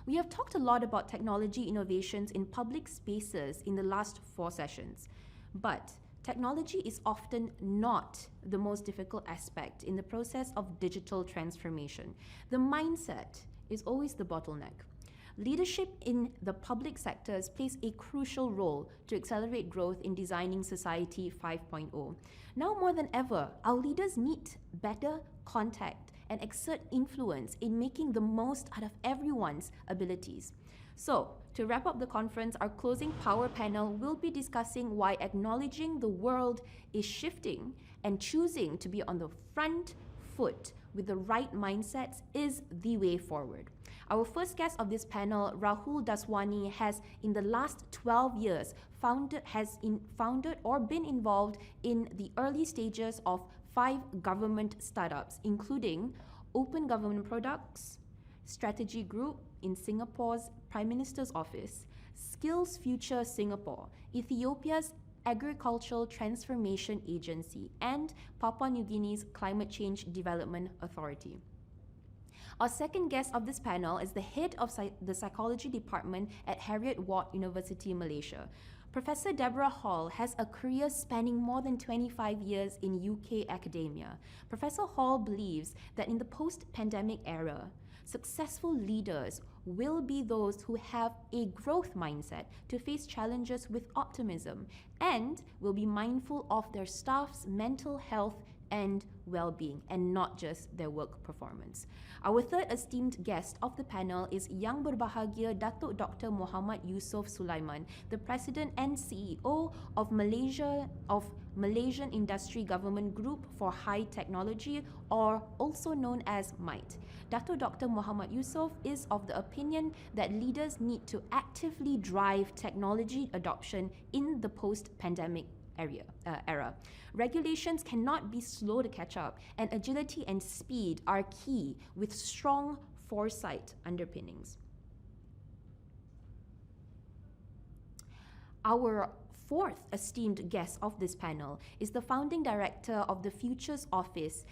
We have talked a lot about technology innovations in public spaces in the last 4 sessions, but technology is often not the most difficult aspect in the process of digital transformation. The mindset is always the bottleneck. Leadership in the public sectors plays a crucial role to accelerate growth in designing Society 5.0. Now more than ever, our leaders need better contact and exert influence in making the most out of everyone's abilities. So, to wrap up the conference, our closing power panel will be discussing why acknowledging the world is shifting and choosing to be on the front foot with the right mindsets is the way forward. Our first guest of this panel, Rahul Daswani, has in the last 12 years founded or been involved in the early stages of 5 government startups, including Open Government Products, Strategy Group in Singapore's Prime Minister's Office, Skills Future Singapore, Ethiopia's Agricultural Transformation Agency, and Papua New Guinea's Climate Change Development Authority. Our second guest of this panel is the head of the Psychology Department at Heriot-Watt University, Malaysia. Professor Deborah Hall has a career spanning more than 25 years in UK academia. Professor Hall believes that in the post-pandemic era, successful leaders will be those who have a growth mindset to face challenges with optimism and will be mindful of their staff's mental health and well-being, and not just their work performance. Our third esteemed guest of the panel is Yang Berbahagia Datuk Dr. Muhammad Yusoff Sulaiman, the President and CEO of Malaysian Industry Government Group for High Technology, or also known as MITE. Dr. Muhammad Yusoff is of the opinion that leaders need to actively drive technology adoption in the post-pandemic era. Regulations cannot be slow to catch up, and agility and speed are key with strong foresight underpinnings. Our fourth esteemed guest of this panel is the founding director of the Futures Office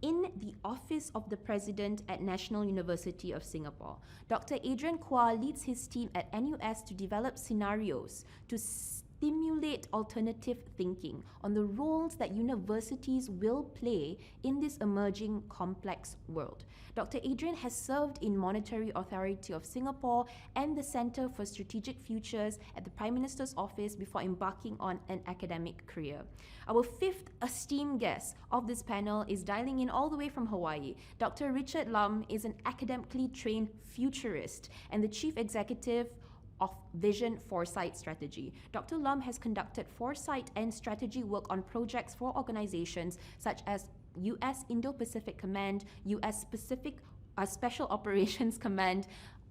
in the Office of the President at National University of Singapore. Dr. Adrian Kuah leads his team at NUS to develop scenarios to stimulate alternative thinking on the roles that universities will play in this emerging complex world. Dr. Adrian has served in Monetary Authority of Singapore and the Centre for Strategic Futures at the Prime Minister's Office before embarking on an academic career. Our fifth esteemed guest of this panel is dialing in all the way from Hawaii. Dr. Richard Lum is an academically trained futurist and the Chief Executive of Vision Foresight Strategy. Dr. Lum has conducted foresight and strategy work on projects for organizations such as US Indo-Pacific Command, US Special Operations Command,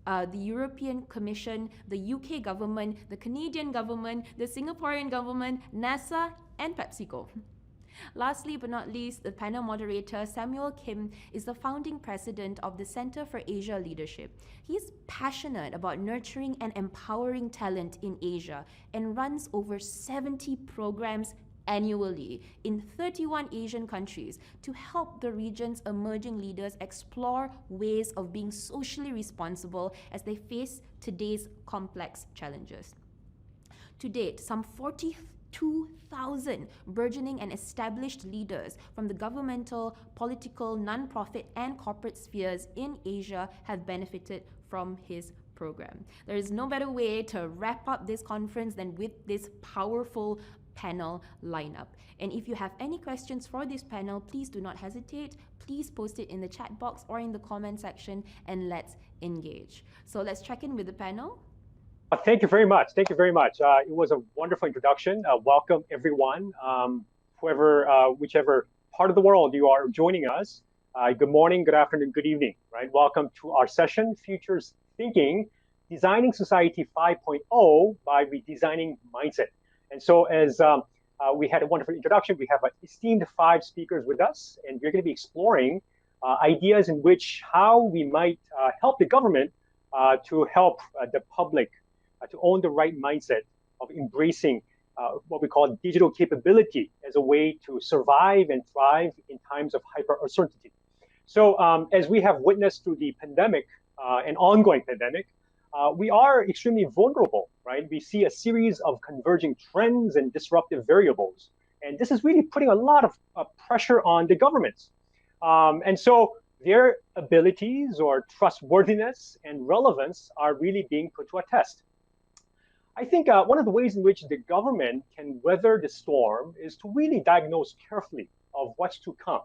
the European Commission, the UK government, the Canadian government, the Singaporean government, NASA, and PepsiCo. Lastly but not least, the panel moderator, Samuel Kim, is the founding president of the Center for Asia Leadership. He is passionate about nurturing and empowering talent in Asia and runs over 70 programs annually in 31 Asian countries to help the region's emerging leaders explore ways of being socially responsible as they face today's complex challenges. To date, some 42,000 burgeoning and established leaders from the governmental, political, non-profit, and corporate spheres in Asia have benefited from his program. There is no better way to wrap up this conference than with this powerful panel lineup. And if you have any questions for this panel, please do not hesitate. Please post it in the chat box or in the comment section, and let's engage. So let's check in with the panel. Thank you very much. Thank you very much. It was a wonderful introduction. Welcome, everyone, whichever part of the world you are joining us. Good morning, good afternoon, good evening. Right? Welcome to our session, Futures Thinking, Designing Society 5.0 by Redesigning Mindset. And so as we had a wonderful introduction, we have an esteemed 5 speakers with us, and we're going to be exploring ideas in which how we might help the government to help the public to own the right mindset of embracing what we call digital capability as a way to survive and thrive in times of hyper uncertainty. So as we have witnessed through the pandemic, an ongoing pandemic, we are extremely vulnerable, right? We see a series of converging trends and disruptive variables. And this is really putting a lot of pressure on the governments. And so their abilities or trustworthiness and relevance are really being put to a test. I think one of the ways in which the government can weather the storm is to really diagnose carefully of what's to come,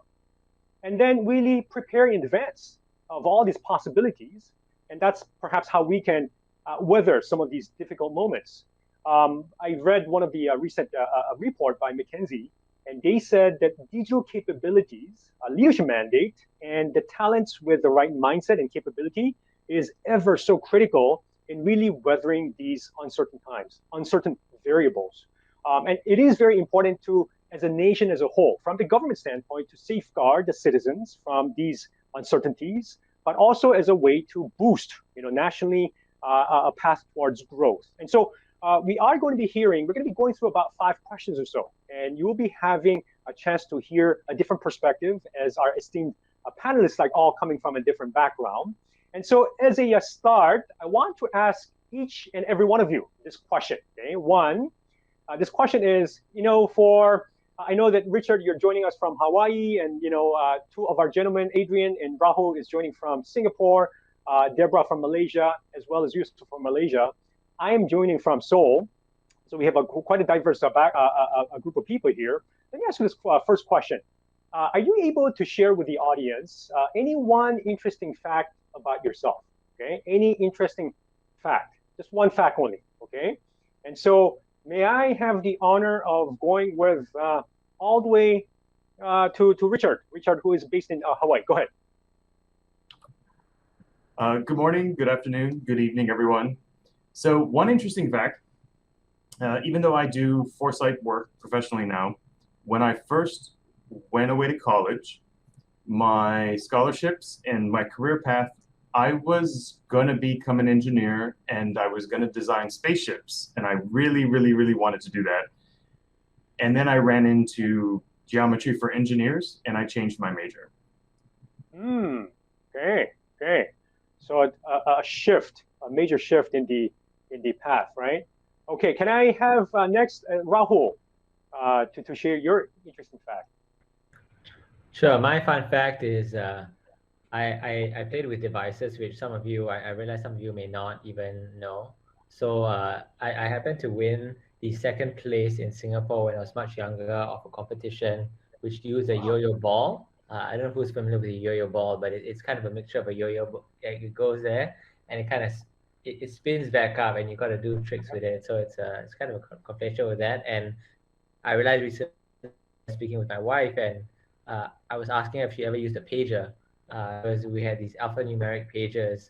and then really prepare in advance of all these possibilities. And that's perhaps how we can weather some of these difficult moments. I read one of the recent report by McKinsey, and they said that digital capabilities, a leadership mandate, and the talents with the right mindset and capability is ever so critical in really weathering these uncertain times, uncertain variables. And it is very important to, as a nation as a whole, from the government standpoint, to safeguard the citizens from these uncertainties, but also as a way to boost, nationally, a path towards growth. And so we are going to be hearing, we're going to be going through about 5 questions or so, and you will be having a chance to hear a different perspective as our esteemed panelists, like all coming from a different background. And so as a start, I want to ask each and every one of you this question, okay? One, this question is, I know that Richard, you're joining us from Hawaii, and 2 of our gentlemen, Adrian and Rahul, is joining from Singapore, Deborah from Malaysia, as well as Yusoff from Malaysia. I am joining from Seoul, so we have quite a diverse a group of people here. Let me ask you this first question. Are you able to share with the audience any one interesting fact about yourself? Okay, any interesting fact, just one fact only. Okay, and so may I have the honor of going with all the way to Richard, who is based in Hawaii. Go ahead. Good morning, good afternoon, good evening, everyone. So one interesting fact, even though I do Foresight work professionally now, when I first went away to college, my scholarships and my career path, I was going to become an engineer, and I was going to design spaceships. And I really, really, really wanted to do that. And then I ran into geometry for engineers, and I changed my major. Okay. So a major shift in the path, right? Okay, can I have next Rahul to share your interesting fact? Sure. My fun fact is I played with devices, which I realize some of you may not even know. So I happened to win the 2nd place in Singapore when I was much younger of a competition which used a yo-yo ball. I don't know who's familiar with the yo-yo ball, but it's kind of a mixture of a yo-yo. It goes there and it kind of it spins back up, and you got to do tricks with it. So it's kind of a competition with that. And I realized recently, speaking with my wife, and I was asking her if she ever used a pager, because we had these alphanumeric pagers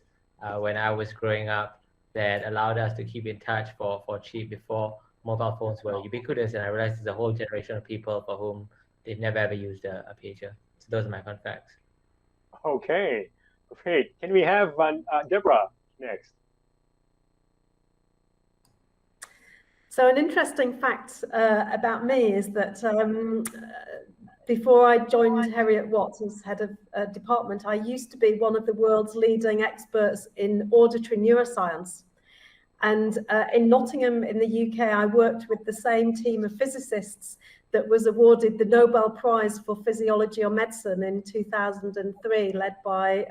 when I was growing up that allowed us to keep in touch for cheap before mobile phones were ubiquitous. And I realized there's a whole generation of people for whom they've never ever used a pager. So those are my fun facts. Okay, great. Can we have Deborah next? So an interesting fact about me is that before I joined Heriot-Watt as head of department, I used to be one of the world's leading experts in auditory neuroscience. And in Nottingham in the UK, I worked with the same team of physicists that was awarded the Nobel Prize for Physiology or Medicine in 2003, led by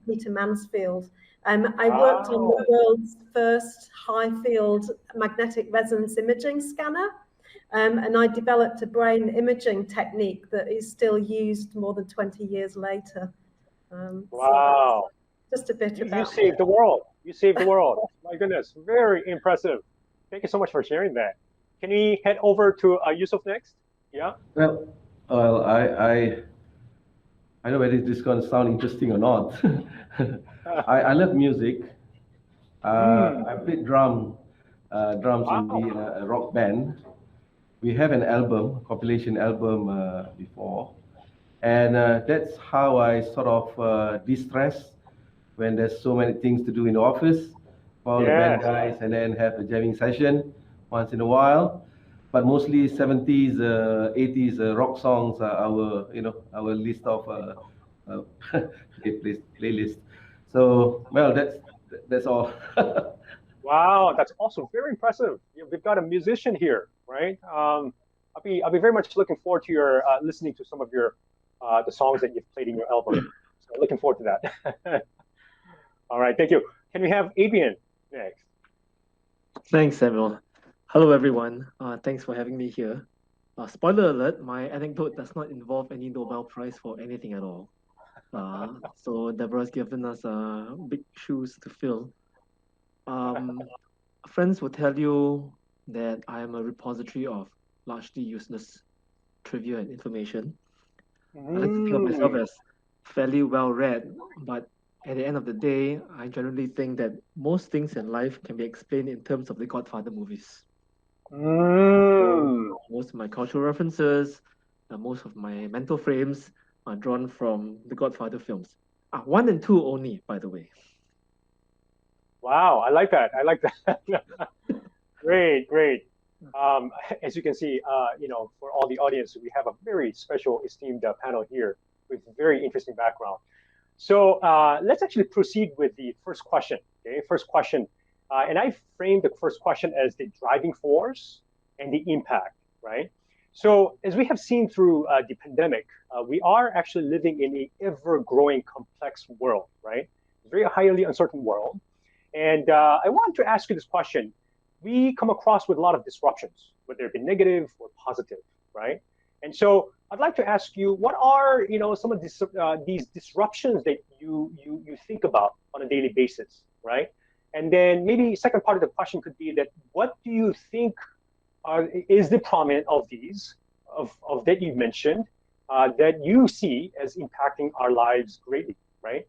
Peter Mansfield. I worked on the world's first high-field magnetic resonance imaging scanner, and I developed a brain imaging technique that is still used more than 20 years later. Wow. So just a bit about you saved the world. You saved the world. My goodness, very impressive. Thank you so much for sharing that. Can we head over to Yusoff next? Yeah? Well, I know whether this is going to sound interesting or not. I love music. I played drums in the rock band. We have an album, compilation album before. And that's how I sort of de-stress when there's so many things to do in the office. Call the band guys and then have a jamming session once in a while. But mostly 70s, 80s rock songs are our list of playlist. So, well, that's all. Wow, that's also very impressive. We've got a musician here, right? I'll be very much looking forward to your listening to some of your the songs that you've played in your album. So looking forward to that. All right, thank you. Can we have Adrian next? Thanks, Samuel. Hello, everyone. Thanks for having me here. Spoiler alert, my anecdote does not involve any Nobel Prize for anything at all. So Deborah's given us big shoes to fill. Friends will tell you that I am a repository of largely useless trivia and information. I like to think of myself as fairly well read, but at the end of the day, I generally think that most things in life can be explained in terms of the Godfather movies. So most of my cultural references, most of my mental frames are drawn from the Godfather films. 1 and 2 only, by the way. Wow, I like that. I like that. Great, great. As you can see, for all the audience, we have a very special, esteemed panel here with very interesting background. So let's actually proceed with the first question. Okay, first question. And I framed the first question as the driving force and the impact, right? So as we have seen through the pandemic, we are actually living in an ever-growing complex world, right? Very highly uncertain world. And I want to ask you this question. We come across with a lot of disruptions, whether it be negative or positive, right? And so I'd like to ask you, what are some of these disruptions that you think about on a daily basis, right? And then maybe second part of the question could be that what do you think is the prominent of these that you mentioned that you see as impacting our lives greatly, right?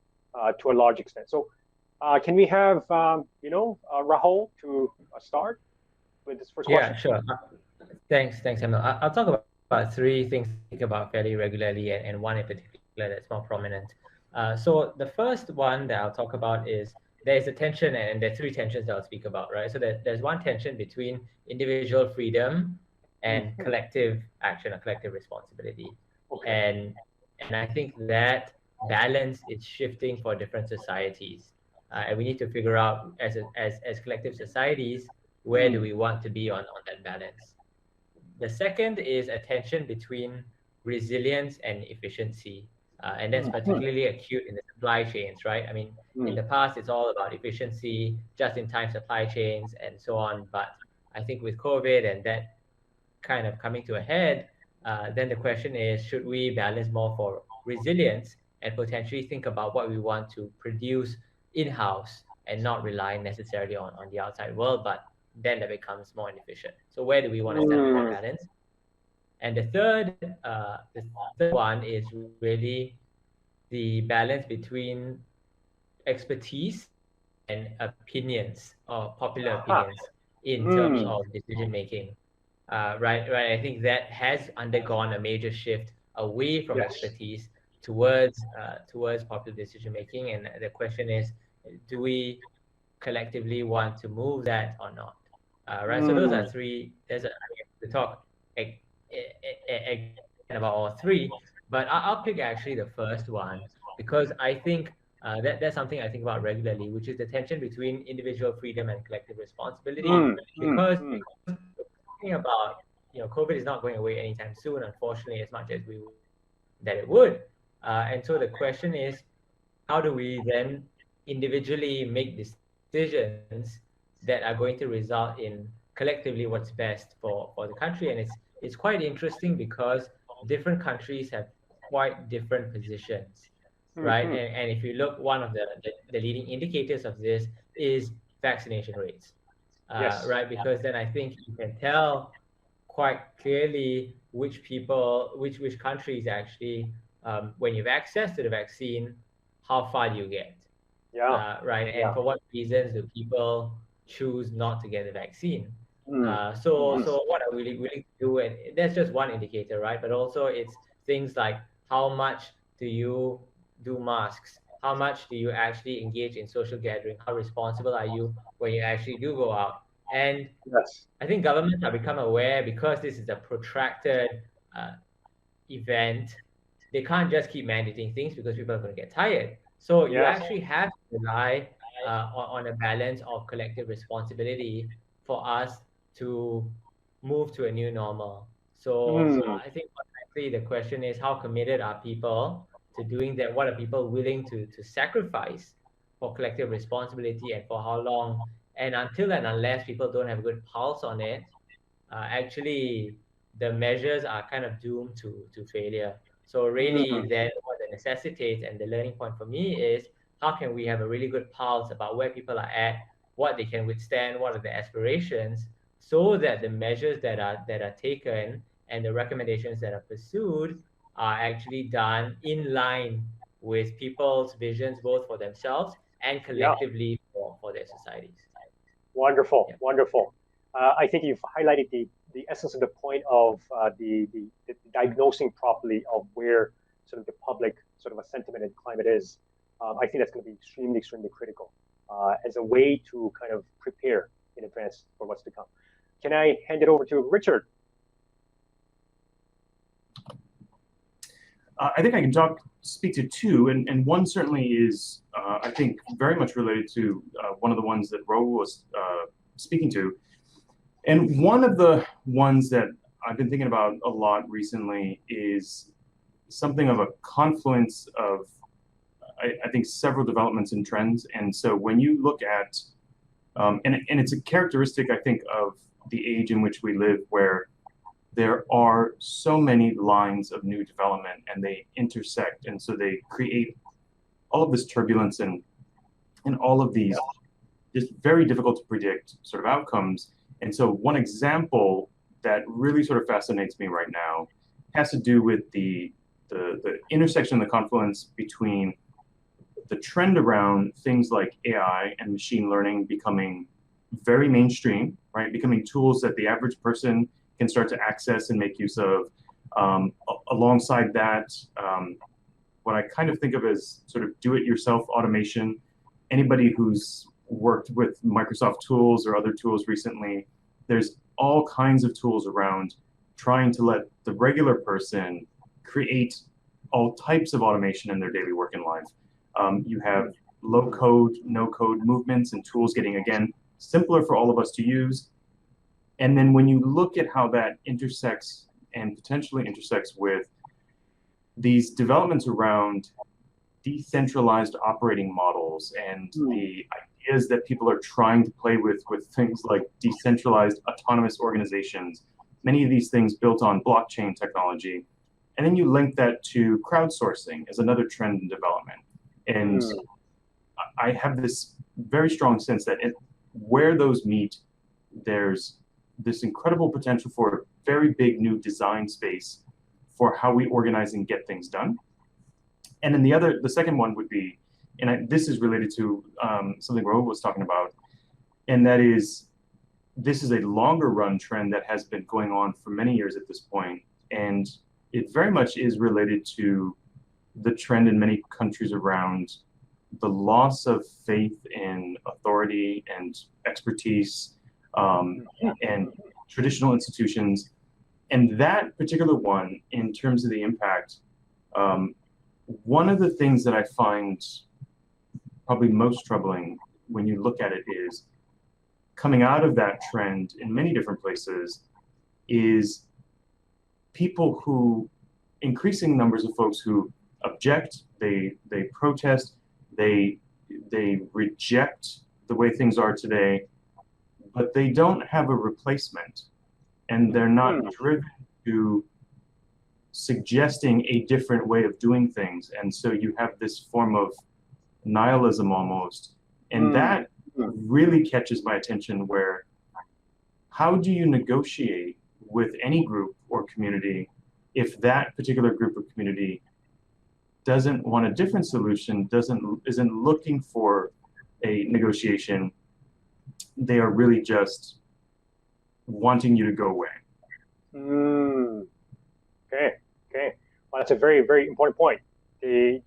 To a large extent. So can we have Rahul to start with this first question? Yeah, sure. Thanks, Samuel. I'll talk about 3 things I think about fairly regularly and one in particular that's more prominent. So the first one that I'll talk about is there's a tension, and there are 3 tensions that I'll speak about, right? So there's one tension between individual freedom and collective action or collective responsibility. Okay. And I think that balance is shifting for different societies. And we need to figure out as collective societies, where do we want to be on that balance? The second is a tension between resilience and efficiency. And that's particularly acute in the supply chains, right? I mean, in the past, it's all about efficiency, just-in-time supply chains, and so on. But I think with COVID and that kind of coming to a head, then the question is, should we balance more for resilience and potentially think about what we want to produce in-house and not rely necessarily on the outside world, but then that becomes more inefficient. So where do we want to set up more balance? And the third one is really the balance between expertise and opinions or popular opinions in terms of decision making. Right. I think that has undergone a major shift away from expertise towards popular decision making. And the question is, do we collectively want to move that or not? Right. So those are 3. There's to talk about all 3, but I'll pick actually the first one because I think that's something I think about regularly, which is the tension between individual freedom and collective responsibility. Because talking about COVID is not going away anytime soon, unfortunately, as much as we would that it would. And so the question is, how do we then individually make decisions that are going to result in collectively what's best for the country? And it's quite interesting because different countries have quite different positions, right? And if you look, one of the leading indicators of this is vaccination rates, right? Because then I think you can tell quite clearly which countries actually, when you've access to the vaccine, how far do you get? Right? And for what reasons do people choose not to get the vaccine? So what are we willing to do? And that's just one indicator, right? But also it's things like how much do you do masks? How much do you actually engage in social gathering? How responsible are you when you actually do go out? And I think governments have become aware, because this is a protracted event, they can't just keep mandating things because people are going to get tired. So you Yes. actually have to rely on a balance of collective responsibility for us to move to a new normal. So I think fundamentally the question is, how committed are people to doing that? What are people willing to sacrifice for collective responsibility, and for how long? And until and unless people don't have a good pulse on it, actually the measures are kind of doomed to failure. So really then what that necessitates, and the learning point for me, is how can we have a really good pulse about where people are at, what they can withstand, what are the aspirations, so that the measures that are taken and the recommendations that are pursued are actually done in line with people's visions, both for themselves and collectively for their societies. Wonderful, Yeah. wonderful. I think you've highlighted the essence of the point of the diagnosing properly of where sort of the public sort of a sentiment and climate is. I think that's going to be extremely, extremely critical as a way to kind of prepare in advance for what's to come. Can I hand it over to Richard? I think I can speak to two, and one certainly is, I think, very much related to one of the ones that Rahul was speaking to. And one of the ones that I've been thinking about a lot recently is something of a confluence of, I think, several developments and trends. And so when you look at, and it's a characteristic, I think, of the age in which we live, where there are so many lines of new development and they intersect, and so they create all of this turbulence and all of these just very difficult to predict sort of outcomes. And so one example that really sort of fascinates me right now has to do with the intersection, the confluence between the trend around things like AI and machine learning becoming very mainstream, right? Becoming tools that the average person can start to access and make use of. Alongside that, what I kind of think of as sort of do-it-yourself automation. Anybody who's worked with Microsoft tools or other tools recently, there's all kinds of tools around trying to let the regular person create all types of automation in their daily work and life. You have low-code, no-code movements and tools getting, again, simpler for all of us to use. And then when you look at how that intersects and potentially intersects with these developments around decentralized operating models and the ideas that people are trying to play with things like decentralized autonomous organizations, many of these things built on blockchain technology. And then you link that to crowdsourcing as another trend in development. And I have this very strong sense that where those meet, there's this incredible potential for a very big new design space for how we organize and get things done. And then the second one would be, and this is related to something Rahul was talking about, and that is, this is a longer run trend that has been going on for many years at this point. And it very much is related to the trend in many countries around the loss of faith in authority and expertise and traditional institutions. And that particular one, in terms of the impact, one of the things that I find probably most troubling when you look at it is, coming out of that trend in many different places is people who, increasing numbers of folks who object, they protest, they reject the way things are today, but they don't have a replacement, and they're not driven to suggesting a different way of doing things. And so you have this form of nihilism almost, and that really catches my attention, where how do you negotiate with any group or community if that particular group or community doesn't want a different solution, isn't looking for a negotiation? They are really just wanting you to go away. Okay. Well, that's a very, very important point. The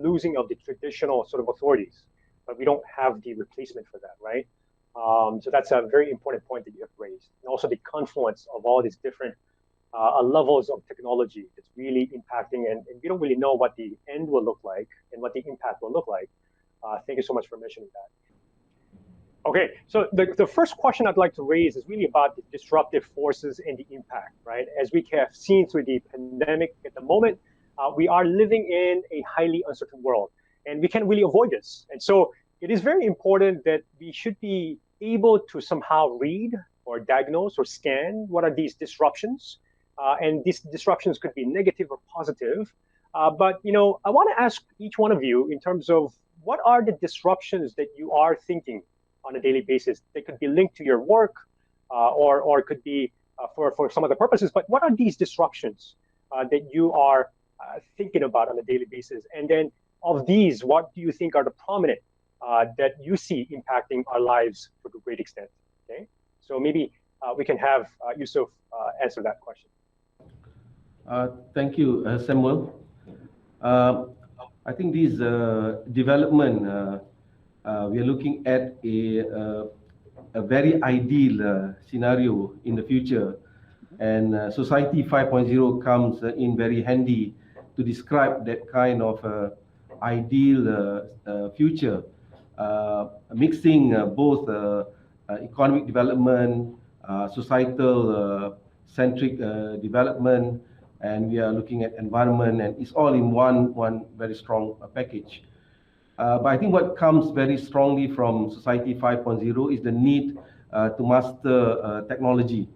losing of the traditional sort of authorities, but we don't have the replacement for that, right? So that's a very important point that you have raised. And also the confluence of all these different levels of technology that's really impacting, and we don't really know what the end will look like and what the impact will look like. Thank you so much for mentioning that. Okay, so the first question I'd like to raise is really about the disruptive forces and the impact, right? As we have seen through the pandemic at the moment, we are living in a highly uncertain world, and we can't really avoid this. And so it is very important that we should be able to somehow read or diagnose or scan what are these disruptions. And these disruptions could be negative or positive. But I want to ask each one of you in terms of what are the disruptions that you are thinking on a daily basis that could be linked to your work or could be for some other purposes. But what are these disruptions that you are thinking about on a daily basis? And then of these, what do you think are the prominent that you see impacting our lives to a great extent? Okay, so maybe we can have Yusoff answer that question. Thank you, Samuel. I think this development, we are looking at a very ideal scenario in the future. And Society 5.0 comes in very handy to describe that kind of ideal future, mixing both economic development, societal centric development, and we are looking at environment, and it's all in one very strong package. But I think what comes very strongly from Society 5.0 is the need to master technology.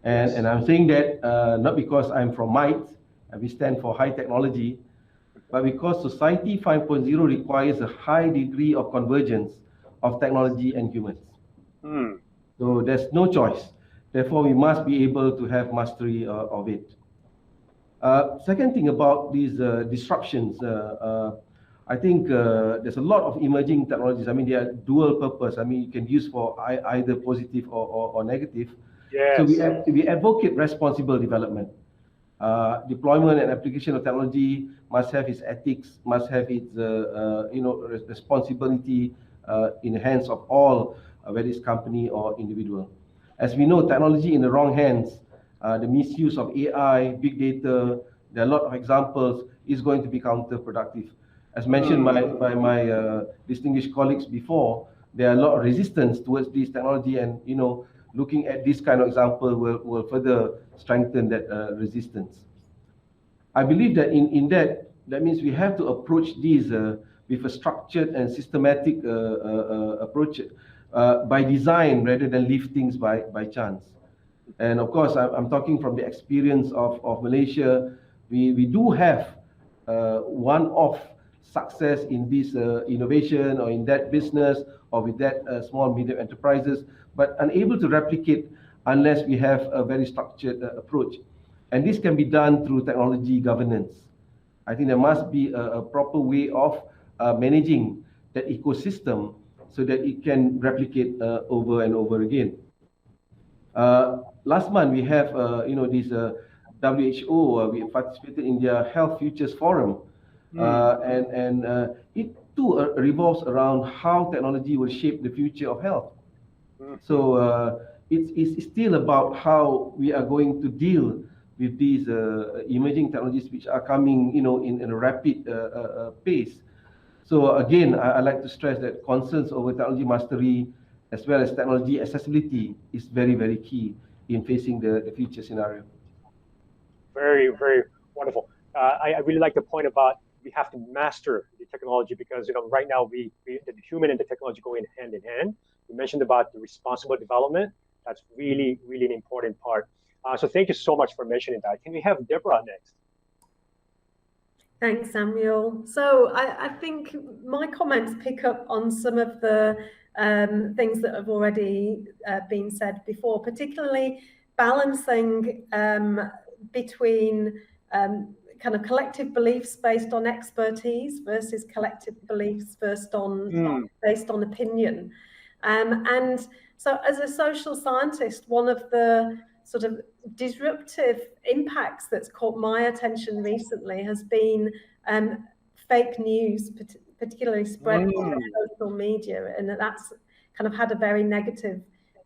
And I'm saying that not because I'm from MITE, we stand for high technology, but because Society 5.0 requires a high degree of convergence of technology and humans. So there's no choice. Therefore, we must be able to have mastery of it. Second thing about these disruptions, I think there's a lot of emerging technologies. I mean, they are dual purpose. I mean, you can use for either positive or negative. Yes. So we advocate responsible development. Deployment and application of technology must have its ethics, must have its responsibility in the hands of all, whether it's company or individual. As we know, technology in the wrong hands, the misuse of AI, big data, there are a lot of examples, is going to be counterproductive. As mentioned by my distinguished colleagues before, there are a lot of resistance towards this technology, and looking at this kind of example will further strengthen that resistance. I believe that in that means we have to approach these with a structured and systematic approach by design rather than leave things by chance. And of course, I'm talking from the experience of Malaysia. We do have one-off success in this innovation or in that business or with that small medium enterprises, but unable to replicate unless we have a very structured approach. And this can be done through technology governance. I think there must be a proper way of managing that ecosystem so that it can replicate over and over again. Last month we have this WHO. We participated in their Health Futures Forum, and it too revolves around how technology will shape the future of health. So it's still about how we are going to deal with these emerging technologies which are coming, in a rapid pace. So again, I like to stress that concerns over technology mastery as well as technology accessibility is very, very key in facing the future scenario. Very, very wonderful. I really like the point about we have to master the technology because right now the human and the technology go in hand. You mentioned about the responsible development. That's really, really an important part. So thank you so much for mentioning that. Can we have Deborah next? Thanks, Samuel. So I think my comments pick up on some of the things that have already been said before, particularly balancing between kind of collective beliefs based on expertise versus collective beliefs based on opinion. And so as a social scientist, one of the sort of disruptive impacts that's caught my attention recently has been fake news, particularly spread on social media, and that's kind of had a very negative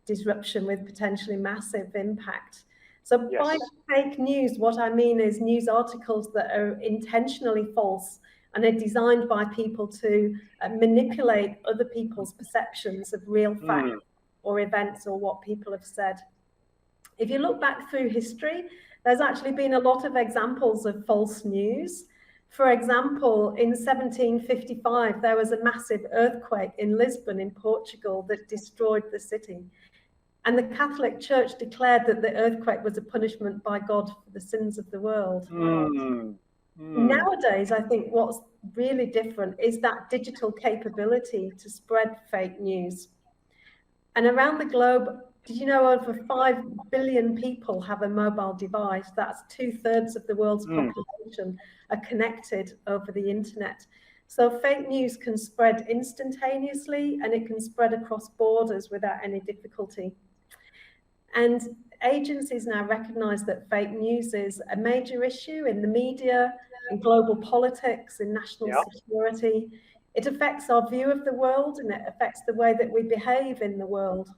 disruption with potentially massive impact. So Yes. by fake news, what I mean is news articles that are intentionally false and are designed by people to manipulate other people's perceptions of real facts or events or what people have said. If you look back through history, there's actually been a lot of examples of false news. For example, in 1755, there was a massive earthquake in Lisbon in Portugal that destroyed the city. And the Catholic Church declared that the earthquake was a punishment by God for the sins of the world. Nowadays, I think what's really different is that digital capability to spread fake news. And around the globe, did you know over 5 billion people have a mobile device? That's 2/3 of the world's population are connected over the internet. So fake news can spread instantaneously and it can spread across borders without any difficulty. And agencies now recognize that fake news is a major issue in the media, in global politics, in national security. It affects our view of the world and it affects the way that we behave in the world.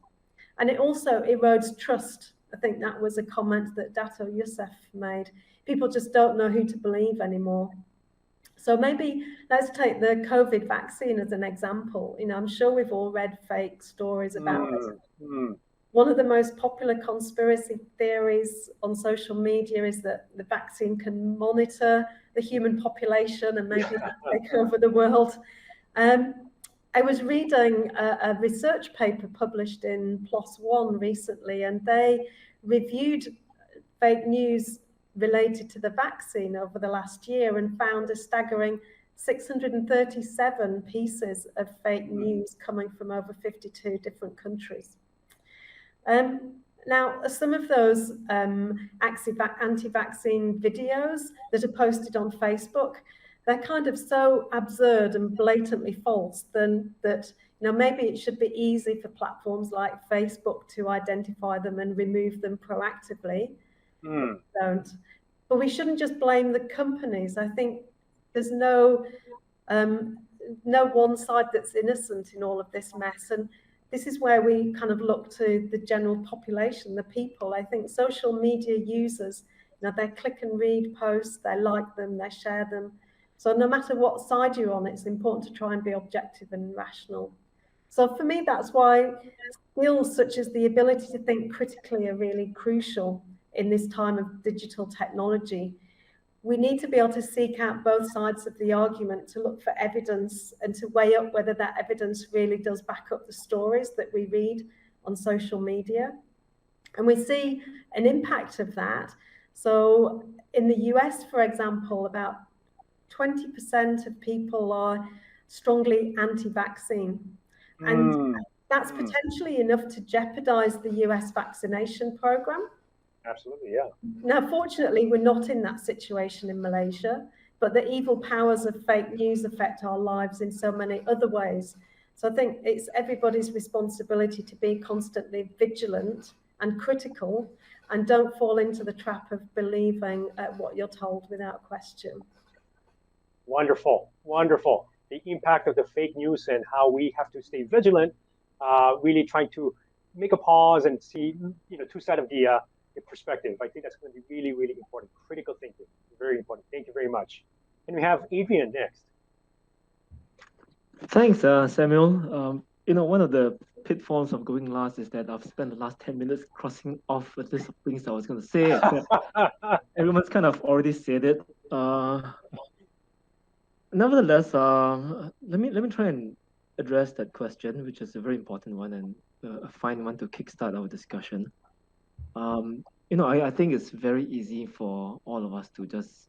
And it also erodes trust. I think that was a comment that Datuk Yusoff made. People just don't know who to believe anymore. So maybe let's take the COVID vaccine as an example. You know, I'm sure we've all read fake stories about it. One of the most popular conspiracy theories on social media is that the vaccine can monitor the human population and maybe take over the world. I was reading a research paper published in PLOS ONE recently, and they reviewed fake news related to the vaccine over the last year and found a staggering 637 pieces of fake news coming from over 52 different countries. Now, some of those anti-vaccine videos that are posted on Facebook, they're kind of so absurd and blatantly false that maybe it should be easy for platforms like Facebook to identify them and remove them proactively. Don't. But we shouldn't just blame the companies. I think there's no one side that's innocent in all of this mess. And this is where we kind of look to the general population, the people. I think social media users, they click and read posts, they like them, they share them. So no matter what side you're on, it's important to try and be objective and rational. So for me, that's why skills such as the ability to think critically are really crucial in this time of digital technology. We need to be able to seek out both sides of the argument, to look for evidence and to weigh up whether that evidence really does back up the stories that we read on social media. And we see an impact of that. So in the US, for example, about 20% of people are strongly anti-vaccine. And that's potentially enough to jeopardize the US vaccination program. Absolutely, yeah. Now, fortunately, we're not in that situation in Malaysia, but the evil powers of fake news affect our lives in so many other ways. So I think it's everybody's responsibility to be constantly vigilant and critical and don't fall into the trap of believing what you're told without question. Wonderful, wonderful. The impact of the fake news and how we have to stay vigilant, really trying to make a pause and see, two sides of the perspective. I think that's going to be really, really important. Critical thinking, very important. Thank you very much. And we have Adrian next. Thanks, Samuel. One of the pitfalls of going last is that I've spent the last 10 minutes crossing off a list of things I was going to say. Everyone's kind of already said it. Nevertheless, let me try and address that question, which is a very important one and a fine one to kickstart our discussion. I think it's very easy for all of us to just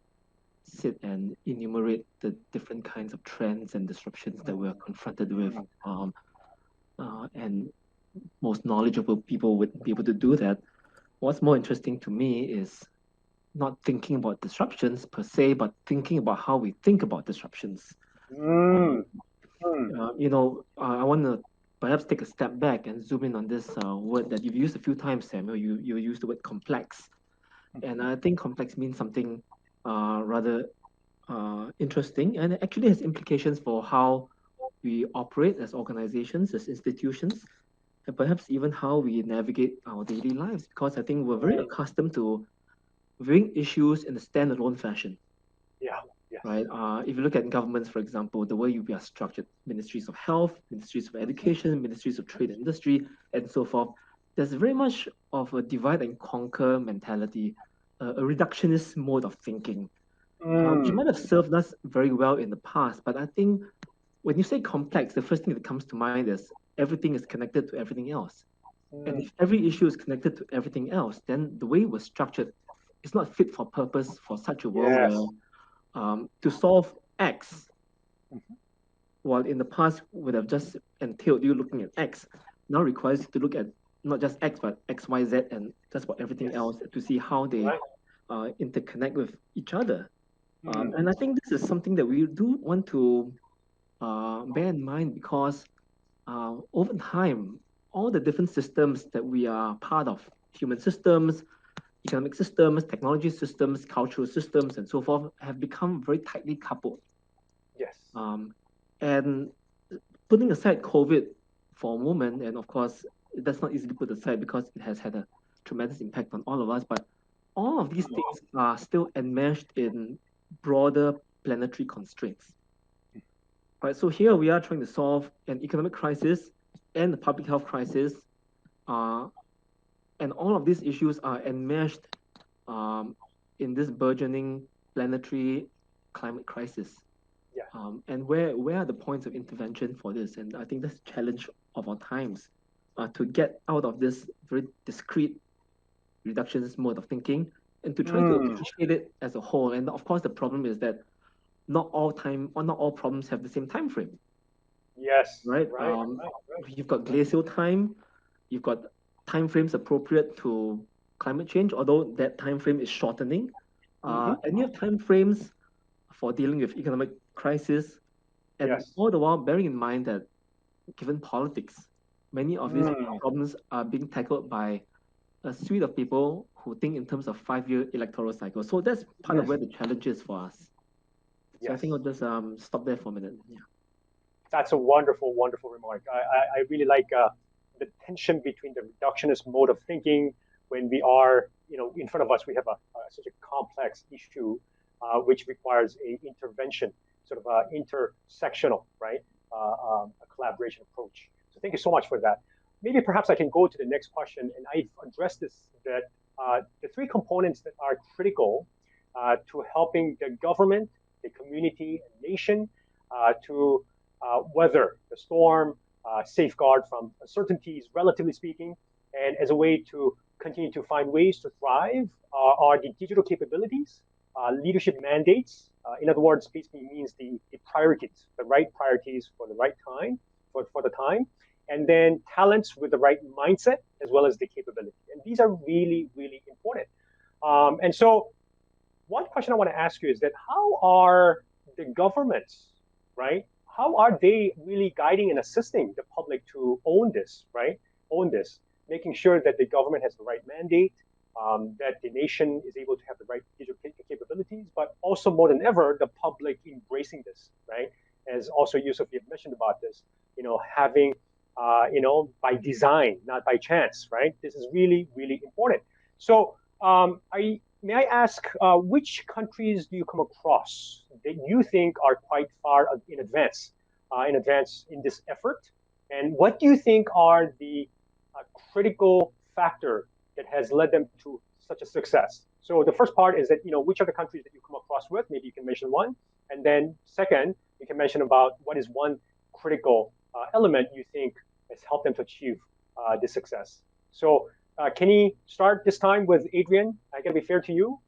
sit and enumerate the different kinds of trends and disruptions that we're confronted with. And most knowledgeable people would be able to do that. What's more interesting to me is not thinking about disruptions per se, but thinking about how we think about disruptions. I want to perhaps take a step back and zoom in on this word that you've used a few times, Samuel. You used the word complex. And I think complex means something rather interesting, and it actually has implications for how we operate as organizations, as institutions, and perhaps even how we navigate our daily lives, because I think we're very accustomed to viewing issues in a standalone fashion. Yeah. Yes. Right. If you look at governments, for example, the way we are structured, ministries of health, ministries of education, ministries of trade and industry, and so forth, there's very much of a divide and conquer mentality, a reductionist mode of thinking, which might have served us very well in the past. But I think when you say complex, the first thing that comes to mind is everything is connected to everything else. And if every issue is connected to everything else, then the way we're structured is not fit for purpose for such a world Yes. where to solve X, while in the past would have just entailed you looking at X, now requires you to look at not just X, but X, Y, Z, and just about everything Yes. else to see how they Right. interconnect with each other. And I think this is something that we do want to bear in mind, because over time, all the different systems that we are part of, human systems, economic systems, technology systems, cultural systems, and so forth, have become very tightly coupled. Yes. And putting aside COVID for a moment, and of course, that's not easily put aside because it has had a tremendous impact on all of us, but all of these things are still enmeshed in broader planetary constraints. Right, so here we are trying to solve an economic crisis and a public health crisis, and all of these issues are enmeshed in this burgeoning planetary climate crisis. Yeah. And where are the points of intervention for this? And I think that's the challenge of our times, to get out of this very discrete reductionist mode of thinking and to try to appreciate it as a whole. And of course, the problem is that not all problems have the same time frame. Yes. Right. You've got glacial time, you've got time frames appropriate to climate change, although that time frame is shortening. And you have time frames for dealing with economic crisis, and all the while bearing in mind that given politics, many of these problems are being tackled by a suite of people who think in terms of 5-year electoral cycles. So that's part of where the challenge is for us. So I think I'll just stop there for a minute. Yeah. That's a wonderful, wonderful remark. I really like the tension between the reductionist mode of thinking when we are, in front of us, we have such a complex issue which requires a intervention, sort of intersectional, right? A collaboration approach. So thank you so much for that. Maybe perhaps I can go to the next question, and I've addressed this, that the three components that are critical to helping the government, the community, and nation to weather the storm, safeguard from uncertainties, relatively speaking, and as a way to continue to find ways to thrive are the digital capabilities, leadership mandates. In other words, basically means the priorities, the right priorities for the right time, for the time, and then talents with the right mindset as well as the capability. And these are really, really important. And so one question I want to ask you is that how are the governments, right? How are they really guiding and assisting the public to own this, right? Own this, making sure that the government has the right mandate, that the nation is able to have the right digital capabilities, but also more than ever, the public embracing this, right? As also Yusoff, you've mentioned about this, having, by design, not by chance, right? This is really, really important. So may I ask, which countries do you come across that you think are quite far in advance in this effort? And what do you think are the critical factor that has led them to such a success? So the first part is that, which are the countries that you come across with? Maybe you can mention one. And then second, you can mention about what is one critical element you think has helped them to achieve this success. So can you start this time with Adrian? I gotta be fair to you.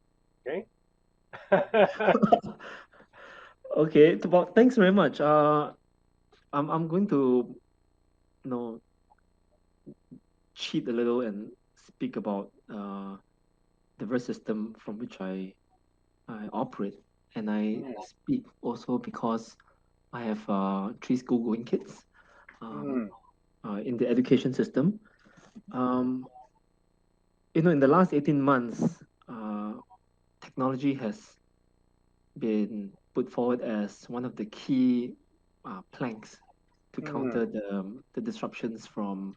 Okay. Okay. Well, thanks very much. I'm going to, cheat a little and speak about the verse system from which I operate, and I speak also because I have 3 school-going kids in the education system. In the last 18 months, technology has been put forward as one of the key planks to counter the disruptions from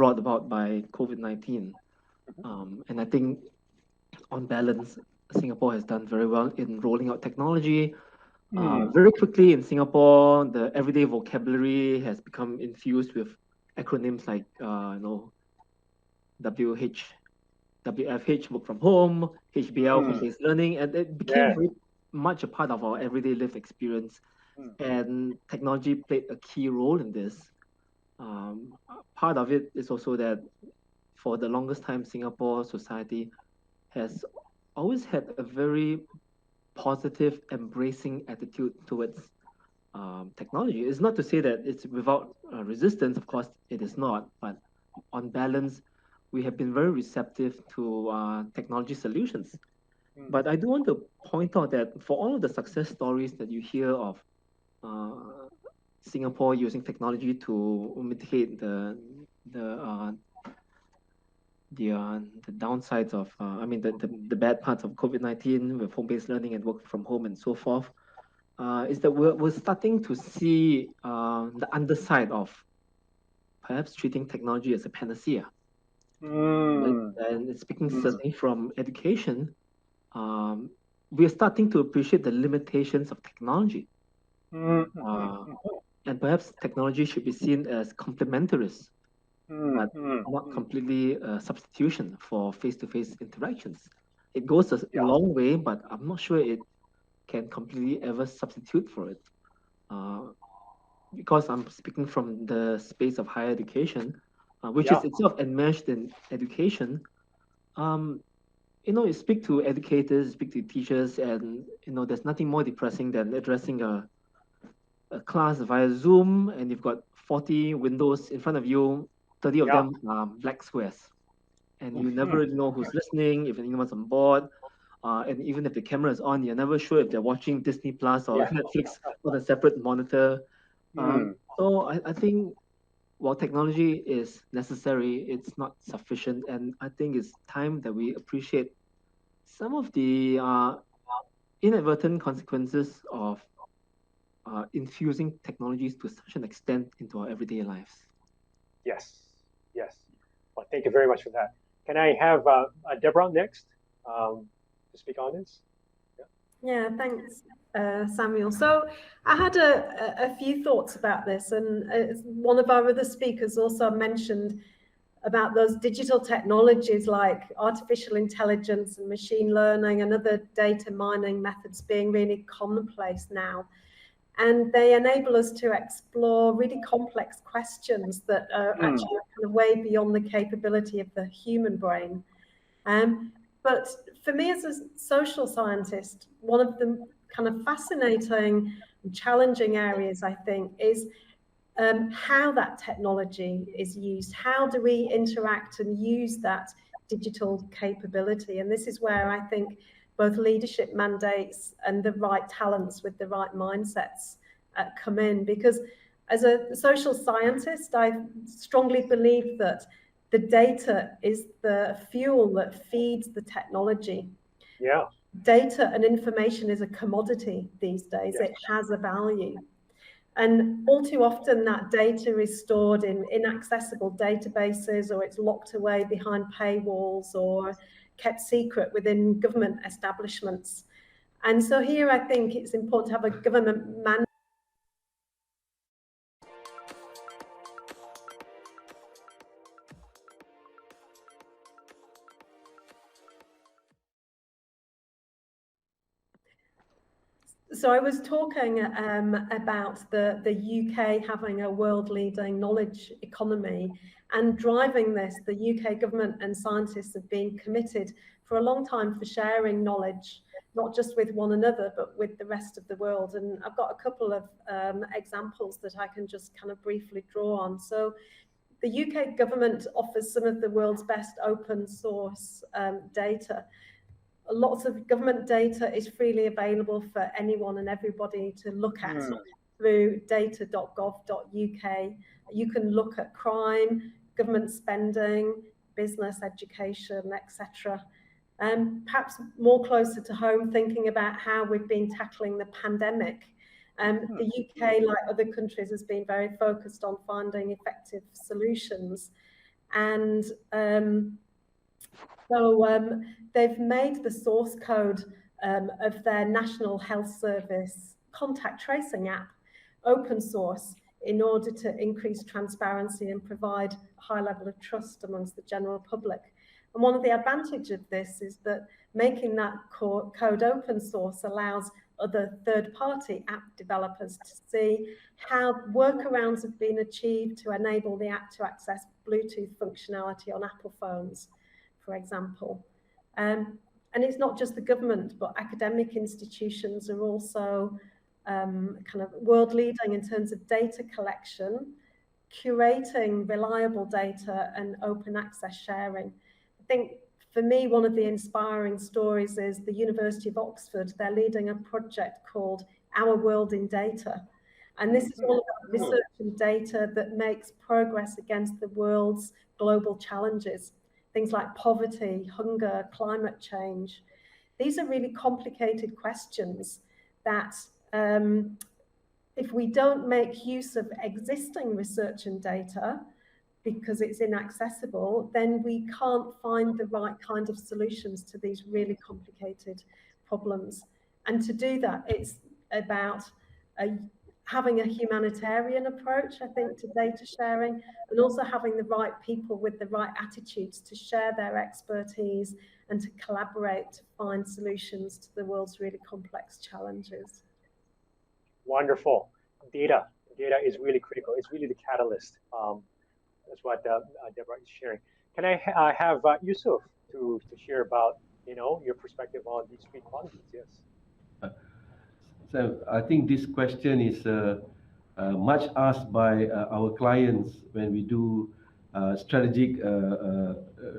brought about by COVID-19. And I think, on balance, Singapore has done very well in rolling out technology. Very quickly in Singapore, the everyday vocabulary has become infused with acronyms like WFH, work from home, HBL, home-based learning, and it became very much a part of our everyday lived experience. And technology played a key role in this. Part of it is also that for the longest time, Singapore society has always had a very positive, embracing attitude towards technology. It's not to say that it's without resistance, of course it is not, but on balance, we have been very receptive to technology solutions. But I do want to point out that for all of the success stories that you hear of Singapore using technology to mitigate the downsides of, the bad parts of COVID-19 with home-based learning and work from home and so forth, is that we're starting to see the underside of perhaps treating technology as a panacea. And speaking certainly from education, we are starting to appreciate the limitations of technology. And perhaps technology should be seen as complementarists, but not completely a substitution for face-to-face interactions. It goes a long way, but I'm not sure it can completely ever substitute for it. Because I'm speaking from the space of higher education, which is itself enmeshed in education. You speak to educators, speak to teachers, and there's nothing more depressing than addressing a class via Zoom, and you've got 40 windows in front of you, 30 of them are black squares, and you never really know who's listening, if anyone's on board, and even if the camera is on, you're never sure if they're watching Disney Plus or Netflix on a separate monitor. So I think while technology is necessary, it's not sufficient, and I think it's time that we appreciate some of the inadvertent consequences of infusing technologies to such an extent into our everyday lives. Yes. Well, thank you very much for that. Can I have Deborah next to speak on this? Yeah, thanks, Samuel. So I had a few thoughts about this, and one of our other speakers also mentioned about those digital technologies like artificial intelligence and machine learning and other data mining methods being really commonplace now. And they enable us to explore really complex questions that are actually kind of way beyond the capability of the human brain. But for me as a social scientist, one of the kind of fascinating and challenging areas, I think, is how that technology is used. How do we interact and use that digital capability? And this is where I think both leadership mandates and the right talents with the right mindsets come in. Because as a social scientist, I strongly believe that the data is the fuel that feeds the technology. Data and information is a commodity these days. It has a value. And all too often that data is stored in inaccessible databases, or it's locked away behind paywalls or kept secret within government establishments. And so here I think it's important to have a government mandate. So I was talking about the UK having a world-leading knowledge economy, and driving this, the UK government and scientists have been committed for a long time for sharing knowledge, not just with one another, but with the rest of the world. And I've got a couple of examples that I can just kind of briefly draw on. So the UK government offers some of the world's best open source data. Lots of government data is freely available for anyone and everybody to look at through data.gov.uk. You can look at crime, government spending, business, education, etc. Perhaps more closer to home, thinking about how we've been tackling the pandemic. The UK, like other countries, has been very focused on finding effective solutions. And they've made the source code of their National Health Service contact tracing app open source in order to increase transparency and provide a high level of trust amongst the general public. And one of the advantages of this is that making that code open source allows other third-party app developers to see how workarounds have been achieved to enable the app to access Bluetooth functionality on Apple phones, for example. And it's not just the government, but academic institutions are also kind of world leading in terms of data collection, curating reliable data and open access sharing. I think for me, one of the inspiring stories is the University of Oxford. They're leading a project called Our World in Data. And this is all about research and data that makes progress against the world's global challenges. Things like poverty, hunger, climate change. These are really complicated questions that if we don't make use of existing research and data because it's inaccessible, then we can't find the right kind of solutions to these really complicated problems. And to do that, it's about having a humanitarian approach, I think, to data sharing, and also having the right people with the right attitudes to share their expertise and to collaborate to find solutions to the world's really complex challenges. Wonderful. Data is really critical. It's really the catalyst. That's what Deborah is sharing. Can I have Yusoff to share about your perspective on these three qualities? Yes. So I think this question is much asked by our clients when we do strategic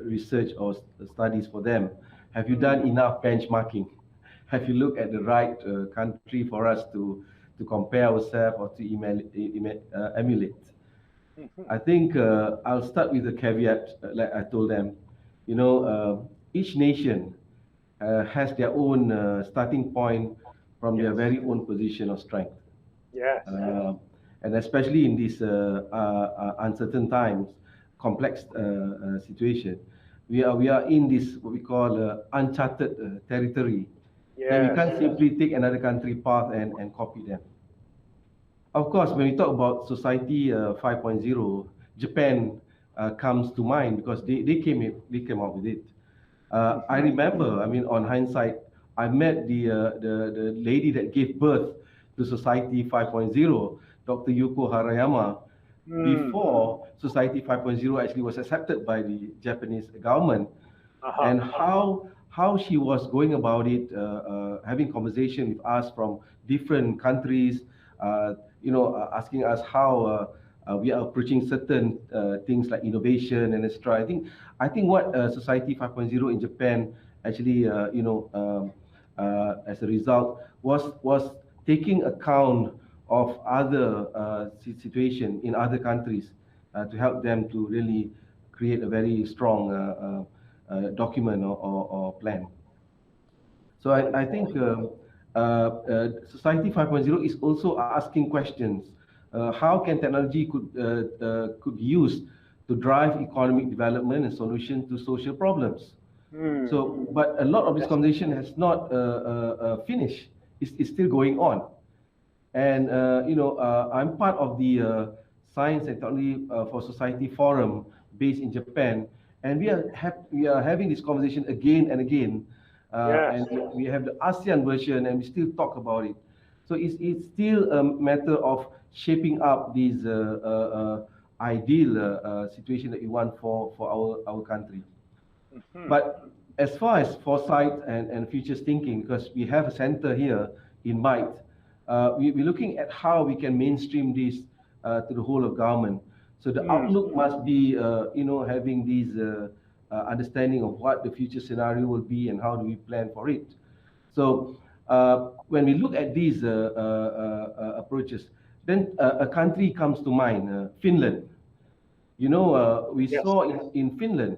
research or studies for them. Have you done enough benchmarking? Have you looked at the right country for us to compare ourselves or to emulate? I think I'll start with the caveat, like I told them. Each nation has their own starting point from their very own position of strength. Yes. And especially in these uncertain times, complex situation, we are in this what we call uncharted territory. Yes. And we can't simply take another country path and copy them. Of course, when we talk about Society 5.0, Japan comes to mind because they came up with it. I remember, on hindsight, I met the lady that gave birth to Society 5.0, Dr. Yuko Harayama, before Society 5.0 actually was accepted by the Japanese government, and how she was going about it, having conversation with us from different countries, asking us how we are approaching certain things like innovation and etc. I think what Society 5.0 in Japan actually, as a result, was taking account of other situation in other countries to help them to really create a very strong document or plan. So I think Society 5.0 is also asking questions. How can technology could be used to drive economic development and solution to social problems? So, but a lot of this conversation has not finished. It's still going on. And I'm part of the Science and Technology for Society Forum based in Japan, and we are having this conversation again and again. And we have the ASEAN version, and we still talk about it. So it's still a matter of shaping up this ideal situation that we want for our country. But as far as foresight and futures thinking, because we have a center here in MITE, we're looking at how we can mainstream this to the whole of government. So the outlook must be, having these understanding of what the future scenario will be and how do we plan for it. So when we look at these approaches, then a country comes to mind, Finland. We saw in Finland,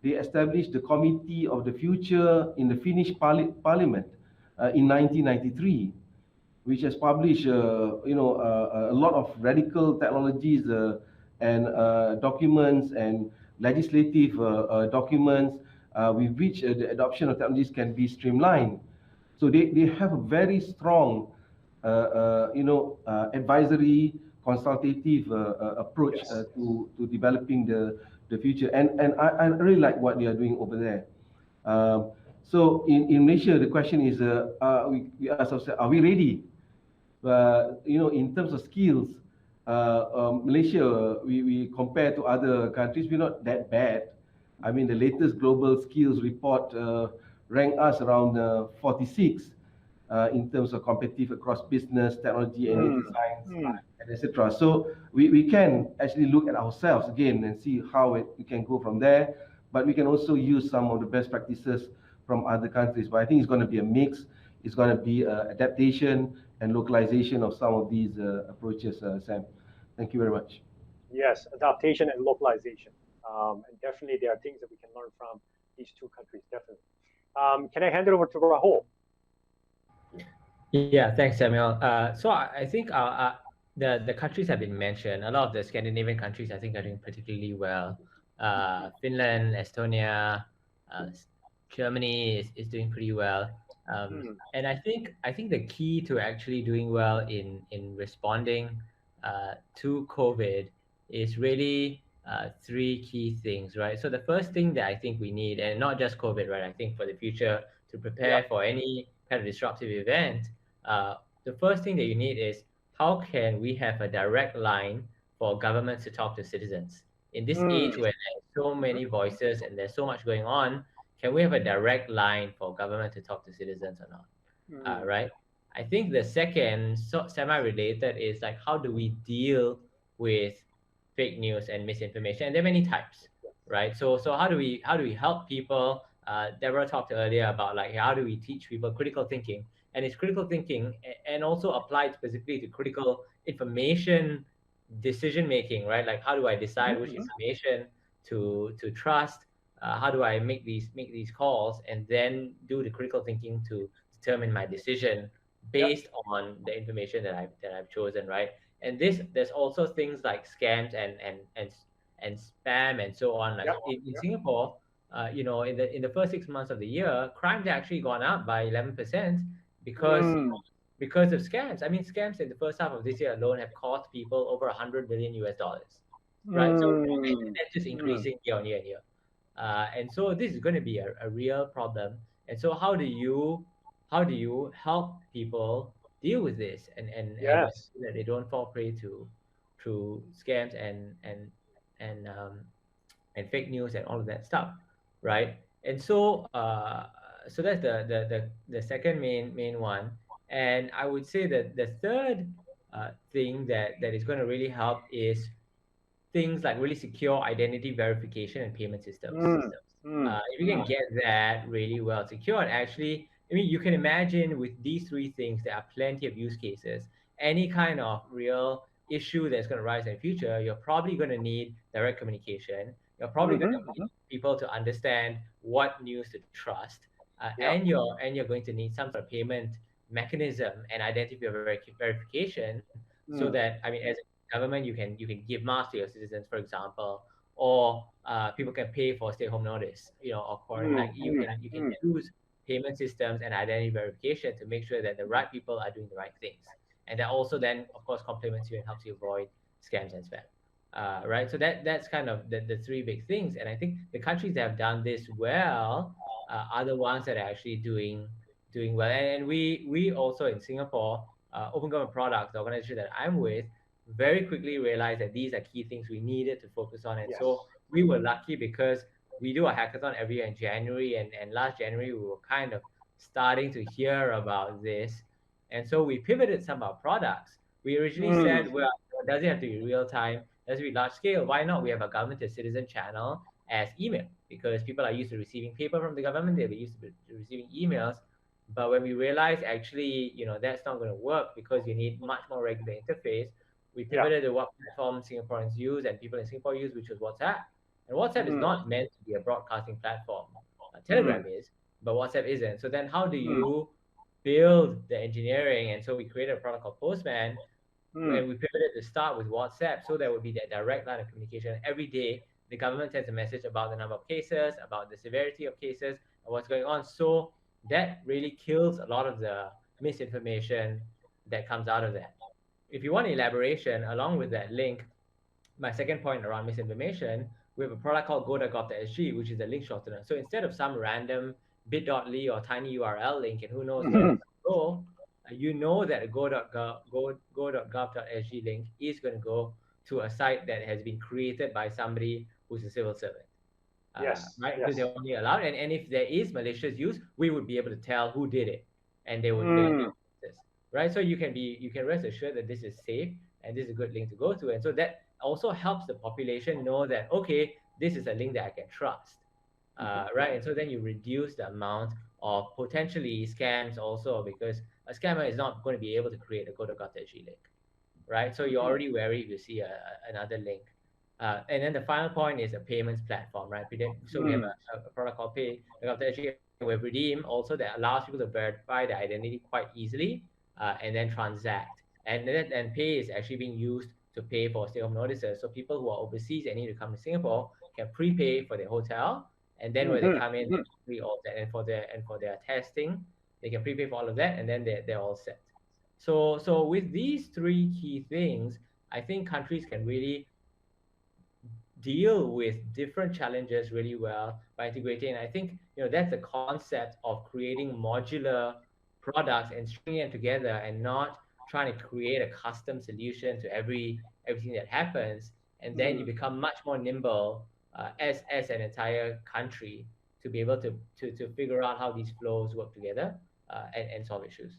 they established the Committee of the Future in the Finnish Parliament in 1993, which has published, a lot of radical technologies and documents and legislative documents with which the adoption of technologies can be streamlined. So they have a very strong, advisory, consultative approach to developing the future. And I really like what they are doing over there. So in Malaysia, the question is, we ask ourselves, are we ready? In terms of skills, Malaysia, we compare to other countries, we're not that bad. I mean, the latest global skills report ranked us around 46 in terms of competitive across business, technology, and data science, and etc. So we can actually look at ourselves again and see how we can go from there. But we can also use some of the best practices from other countries. But I think it's going to be a mix. It's going to be adaptation and localization of some of these approaches, Sam. Thank you very much. Yes, adaptation and localization. And definitely there are things that we can learn from these two countries, definitely. Can I hand it over to Rahul? Yeah, thanks, Samuel. So I think the countries have been mentioned. A lot of the Scandinavian countries, I think, are doing particularly well. Finland, Estonia, Germany is doing pretty well. And I think the key to actually doing well in responding to COVID is really three key things, right? So the first thing that I think we need, and not just COVID, right? I think for the future to prepare for any kind of disruptive event, the first thing that you need is how can we have a direct line for governments to talk to citizens? In this age where there's so many voices and there's so much going on, can we have a direct line for government to talk to citizens or not? Right? I think the second, semi-related, is like how do we deal with fake news and misinformation? And there are many types, right? So how do we help people? Deborah talked earlier about like how do we teach people critical thinking, and it's critical thinking and also applied specifically to critical information decision making, right? Like how do I decide which information to trust? How do I make these calls and then do the critical thinking to determine my decision based on the information that I've chosen, right? And there's also things like scams and spam and so on. Like in Singapore, in the first 6 months of the year, crime's actually gone up by 11% because of scams. I mean, scams in the first half of this year alone have cost people over $100 billion, right? So that's just increasing year on year and year. And so this is going to be a real problem. And so how do you help people deal with this and so that they don't fall prey to scams and fake news and all of that stuff, right? And so so that's the second main one. And I would say that the third thing that is going to really help is things like really secure identity verification and payment systems. If you can get that really well secured, actually, I mean, you can imagine with these three things, there are plenty of use cases. Any kind of real issue that's going to rise in the future, you're probably going to need direct communication. You're probably going to need people to understand what news to trust, and you're going to need some sort of payment mechanism and identity verification, so that, I mean, as a government, you can give masks to your citizens, for example, or people can pay for stay-home notice, or quarantine. You can use payment systems and identity verification to make sure that the right people are doing the right things, and that also then, of course, complements you and helps you avoid scams and spam. Right, so that's kind of the three big things, and I think the countries that have done this well are the ones that are actually doing well. And we also in Singapore, Open Government Products, the organization that I'm with, very quickly realized that these are key things we needed to focus on. And so we were lucky because we do a hackathon every year in January, and last January we were kind of starting to hear about this, and so we pivoted some of our products. We originally said, well, does it have to be real time? Does it be large scale? Why not? We have a government to citizen channel as email, because people are used to receiving paper from the government. They'll be used to receiving emails. But when we realized actually, that's not going to work because you need much more regular interface, we pivoted to what platform Singaporeans use and people in Singapore use, which was WhatsApp. And WhatsApp is not meant to be a broadcasting platform. Telegram is, but WhatsApp isn't. So then how do you build the engineering? And so we created a product called Postman, and we pivoted to start with WhatsApp, so there would be that direct line of communication every day. the government sends a message about the number of cases, about the severity of cases, and what's going on. So that really kills a lot of the misinformation that comes out of that. If you want elaboration along with that link, my second point around misinformation, we have a product called go.gov.sg, which is a link shortener. So instead of some random bit.ly or tiny URL link, and who knows where it's going to go, you know that a go.gov.sg link is going to go to a site that has been created by somebody who's a civil servant. Yes. Right? Yes. Because they're only allowed. And if there is malicious use, we would be able to tell who did it, and they would get this, right? So you can rest assured that this is safe and this is a good link to go to. And so that also helps the population know that, okay, this is a link that I can trust, right? And so then you reduce the amount of potentially scams also, because a scammer is not going to be able to create a go.gov.sg link, right? So you're already wary if you see another link. And then the final point is a payments platform, right? So we have a product called Pay.gov.sg. We have Redeem also that allows people to verify their identity quite easily and then transact. And Pay is actually being used to pay for stay-home notices. So people who are overseas and need to come to Singapore can prepay for their hotel, and then when they come in, they free all that. And for their testing, they can prepay for all of that, and then they're all set. So with these three key things, I think countries can really deal with different challenges really well by integrating. And I think that's the concept of creating modular products and stringing them together, and not trying to create a custom solution to everything that happens. And then you become much more nimble as an entire country to be able to figure out how these flows work together and solve issues.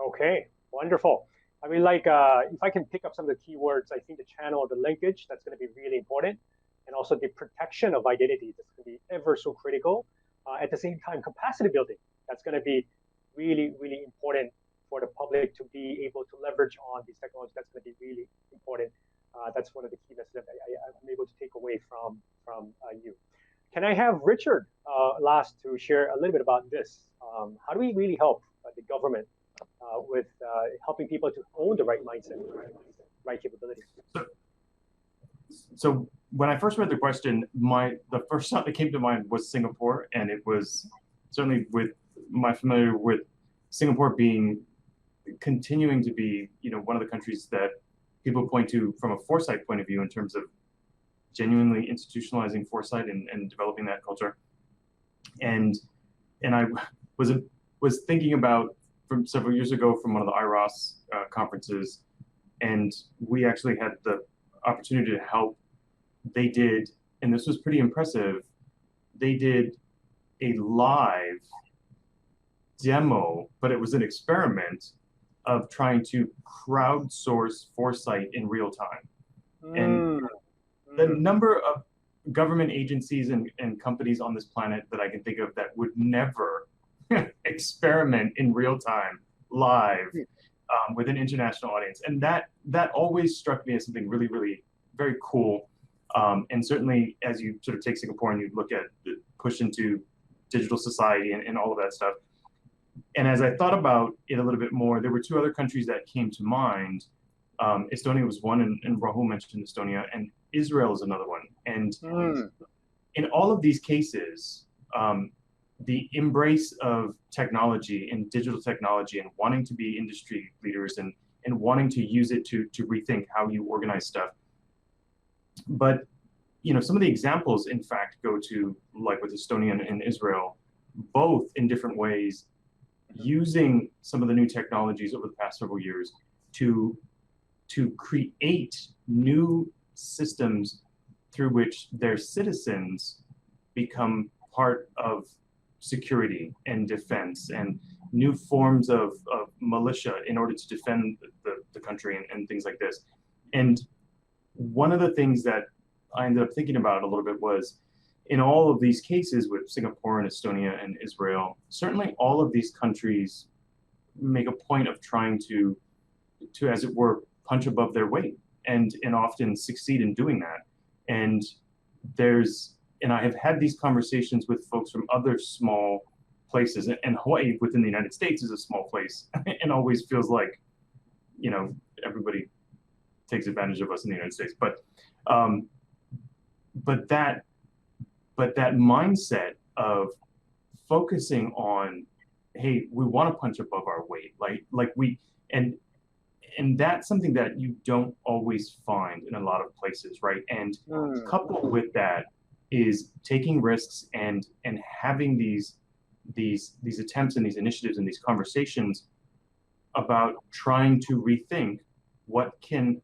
Okay, wonderful. I mean, if I can pick up some of the keywords, I think the channel, the linkage, that's going to be really important. And also the protection of identity, that's going to be ever so critical. At the same time, capacity building, that's going to be really, really important for the public to be able to leverage on these technologies. That's going to be really important. That's one of the key messages that I'm able to take away from you. Can I have Richard last to share a little bit about this? How do we really help the government with helping people to own the right mindset, right capabilities? So when I first read the question, the first thought that came to mind was Singapore, and it was certainly with my familiar with Singapore continuing to be one of the countries that people point to from a foresight point of view in terms of genuinely institutionalizing foresight and developing that culture. And I was thinking about from several years ago from one of the IROS conferences, and we actually had the opportunity to help. They did, and this was pretty impressive, they did a live demo, but it was an experiment of trying to crowdsource foresight in real time. And the number of government agencies and companies on this planet that I can think of that would never experiment in real time, live, with an international audience. And that always struck me as something really, really very cool. And certainly as you sort of take Singapore and you look at the push into digital society and all of that stuff. And as I thought about it a little bit more, there were two other countries that came to mind. Estonia was one, and Rahul mentioned Estonia, and Israel is another one. And in all of these cases, the embrace of technology and digital technology and wanting to be industry leaders and wanting to use it to rethink how you organize stuff. But some of the examples, in fact, go to, like with Estonia and Israel, both in different ways, using some of the new technologies over the past several years to create new systems through which their citizens become part of security and defense, and new forms of militia in order to defend the country and things like this. And one of the things that I ended up thinking about a little bit was, in all of these cases with Singapore and Estonia and Israel, certainly all of these countries make a point of trying to as it were, punch above their weight and often succeed in doing that. And I have had these conversations with folks from other small places, and Hawaii within the United States is a small place and always feels like, everybody takes advantage of us in the United States. But but that mindset of focusing on, hey, we want to punch above our weight, and that's something that you don't always find in a lot of places, right? And coupled with that is taking risks and having these attempts and these initiatives and these conversations about trying to rethink what can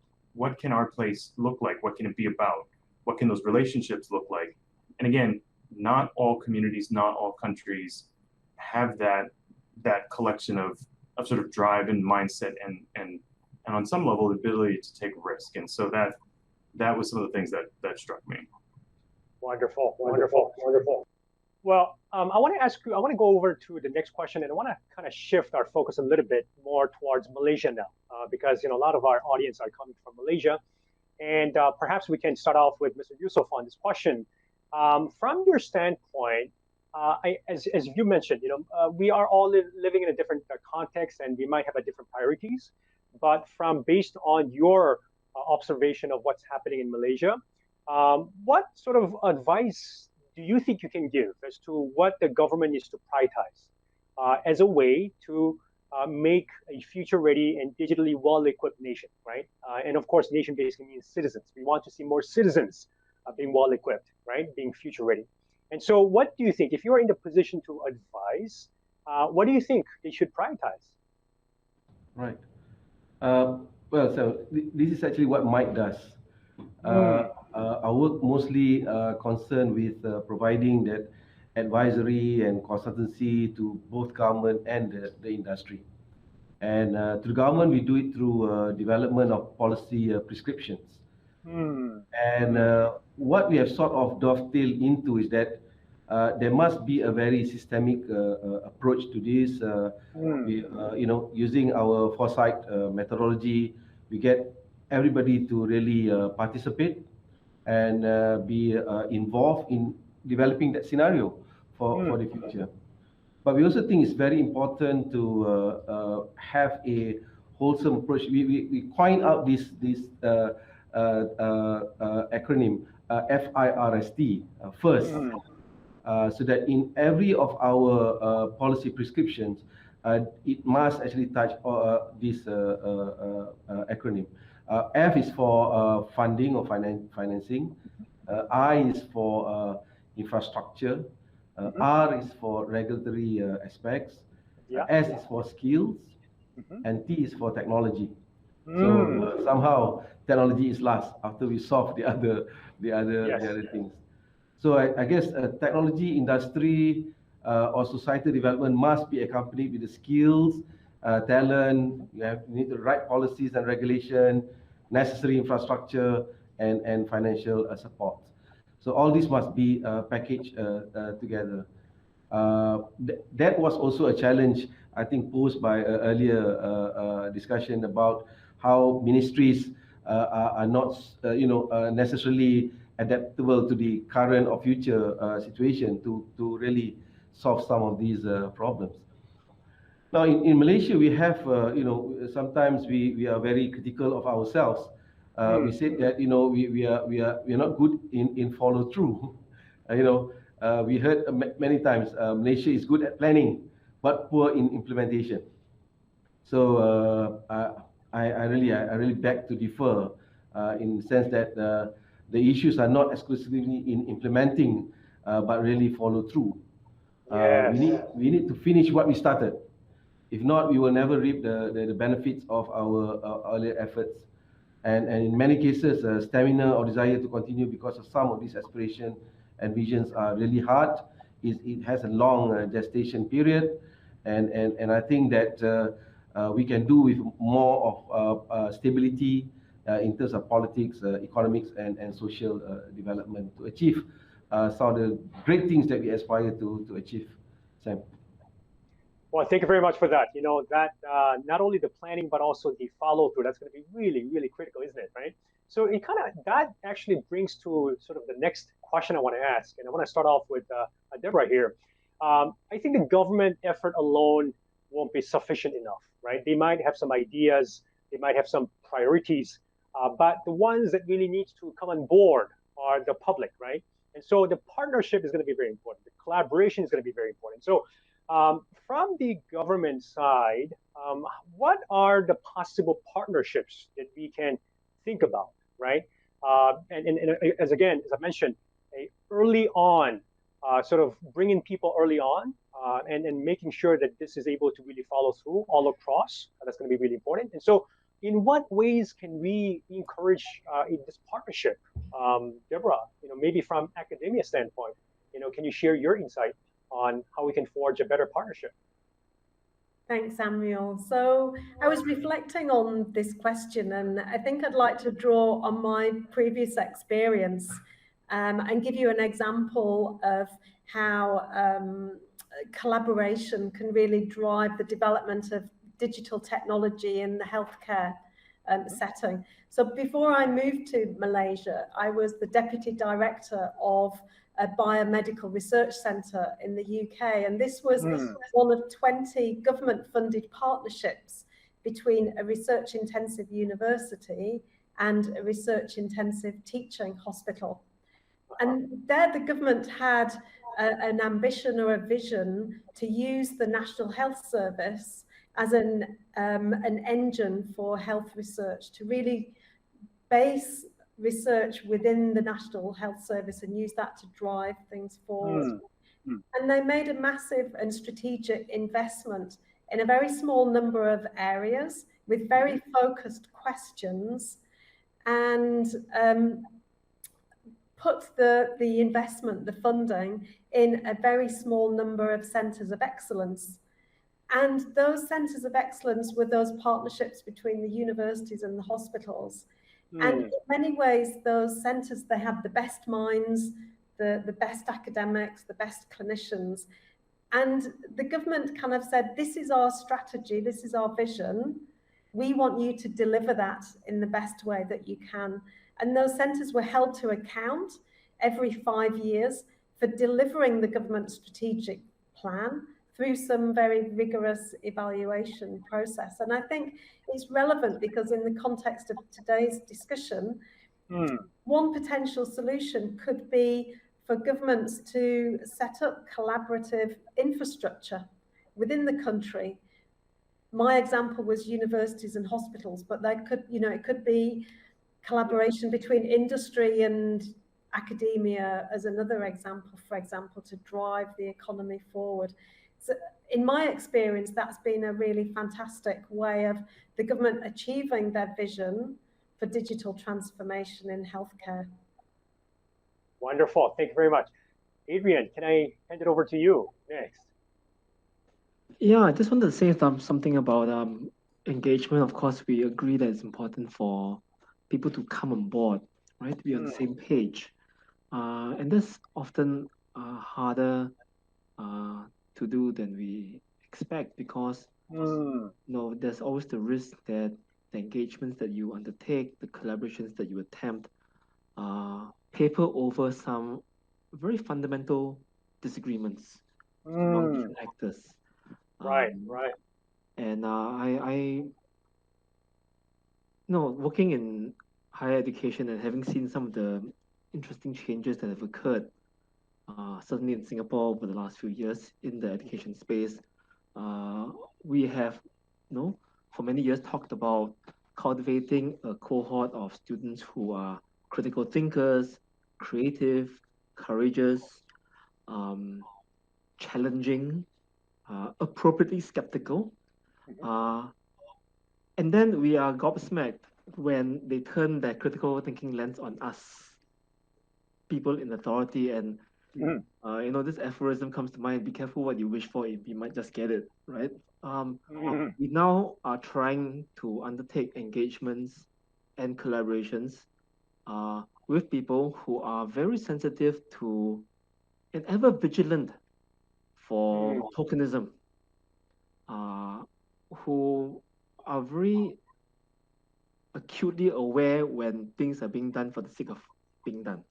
our place look like, what can it be about, what can those relationships look like. And again, not all communities, not all countries have that collection of sort of drive and mindset and on some level the ability to take risk. And so that was some of the things that struck me. Wonderful. Well, I want to go over to the next question, and I want to kind of shift our focus a little bit more towards Malaysia now, because a lot of our audience are coming from Malaysia, and perhaps we can start off with Mr. Yusoff on this question. From your standpoint, as you mentioned, we are all living in a different context, and we might have a different priorities. But based on your observation of what's happening in Malaysia, what sort of advice do you think you can give as to what the government needs to prioritize as a way to make a future-ready and digitally well-equipped nation, right? And of course, nation basically means citizens. We want to see more citizens being well-equipped, right? Being future-ready. And so what do you think, if you're in the position to advise, what do you think they should prioritize? Right. Well, so this is actually what Mike does. Our work mostly concerned with providing that advisory and consultancy to both government and the industry. And to the government, we do it through development of policy prescriptions. And what we have sort of dovetailed into is that there must be a very systemic approach to this. Using our Foresight methodology, we get everybody to really participate and be involved in developing that scenario for the future. But we also think it's very important to have a wholesome approach. We coined out this acronym FIRST first, so that in every of our policy prescriptions, it must actually touch this acronym. F is for funding or financing. I is for infrastructure. R is for regulatory aspects. S is for skills, and T is for technology. So somehow technology is last after we solve the other things. So I guess technology industry or societal development must be accompanied with the skills, talent. You need the right policies and regulation, necessary infrastructure, and financial support. So all this must be packaged together. That was also a challenge, I think, posed by earlier discussion about how ministries are not, necessarily adaptable to the current or future situation to really solve some of these problems. Now, in Malaysia, we have, sometimes we are very critical of ourselves. We said that, we are not good in follow through. We heard many times Malaysia is good at planning, but poor in implementation. So I really beg to differ in the sense that the issues are not exclusively in implementing, but really follow through. We need to finish what we started. If not, we will never reap the benefits of our earlier efforts. And in many cases, stamina or desire to continue because of some of these aspirations and visions are really hard. It has a long gestation period. And I think that we can do with more of stability in terms of politics, economics, and social development to achieve some of the great things that we aspire to achieve. Sam. Well, thank you very much for that. That not only the planning, but also the follow through, that's going to be really, really critical, isn't it? Right. So that actually brings to sort of the next question I want to ask. And I want to start off with Deborah here. I think the government effort alone won't be sufficient enough, right? They might have some ideas, they might have some priorities, but the ones that really need to come on board are the public, right? And so the partnership is going to be very important. The collaboration is going to be very important. So from the government side, what are the possible partnerships that we can think about, right? And as again, as I mentioned, early on, sort of bringing people early on and making sure that this is able to really follow through all across. That's going to be really important. And so, in what ways can we encourage in this partnership, Deborah? Maybe from academia standpoint, can you share your insight on how we can forge a better partnership? Thanks, Samuel. So I was reflecting on this question, and I think I'd like to draw on my previous experience and give you an example of how collaboration can really drive the development of digital technology in the healthcare setting. So before I moved to Malaysia, I was the Deputy Director of a biomedical research centre in the UK. And this was one of 20 government-funded partnerships between a research-intensive university and a research-intensive teaching hospital. And there the government had an ambition or a vision to use the National Health Service as an engine for health research, to really base research within the National Health Service and use that to drive things forward. And they made a massive and strategic investment in a very small number of areas with very focused questions, and put the investment, the funding, in a very small number of centres of excellence. And those centres of excellence were those partnerships between the universities and the hospitals. And in many ways, those centres, they had the best minds, the best academics, the best clinicians. And the government kind of said, this is our strategy, this is our vision. We want you to deliver that in the best way that you can. And those centres were held to account every 5 years for delivering the government strategic plan through some very rigorous evaluation process. And I think it's relevant because in the context of today's discussion, one potential solution could be for governments to set up collaborative infrastructure within the country. My example was universities and hospitals, but that could, it could be collaboration between industry and academia as another example, for example, to drive the economy forward. So in my experience, that's been a really fantastic way of the government achieving their vision for digital transformation in healthcare. Wonderful. Thank you very much. Adrian, can I hand it over to you next? Yeah, I just wanted to say something about engagement. Of course, we agree that it's important for people to come on board, right? To be on the same page. And that's often harder to do than we expect, because there's always the risk that the engagements that you undertake, the collaborations that you attempt, paper over some very fundamental disagreements among different actors. Right. And working in higher education and having seen some of the interesting changes that have occurred, certainly in Singapore over the last few years in the education space, we have, for many years talked about cultivating a cohort of students who are critical thinkers, creative, courageous, challenging, appropriately skeptical. And then we are gobsmacked when they turn their critical thinking lens on us, people in authority, and this aphorism comes to mind: be careful what you wish for, you might just get it, right? We now are trying to undertake engagements and collaborations with people who are very sensitive to and ever vigilant for tokenism, who are very acutely aware when things are being done for the sake of being done,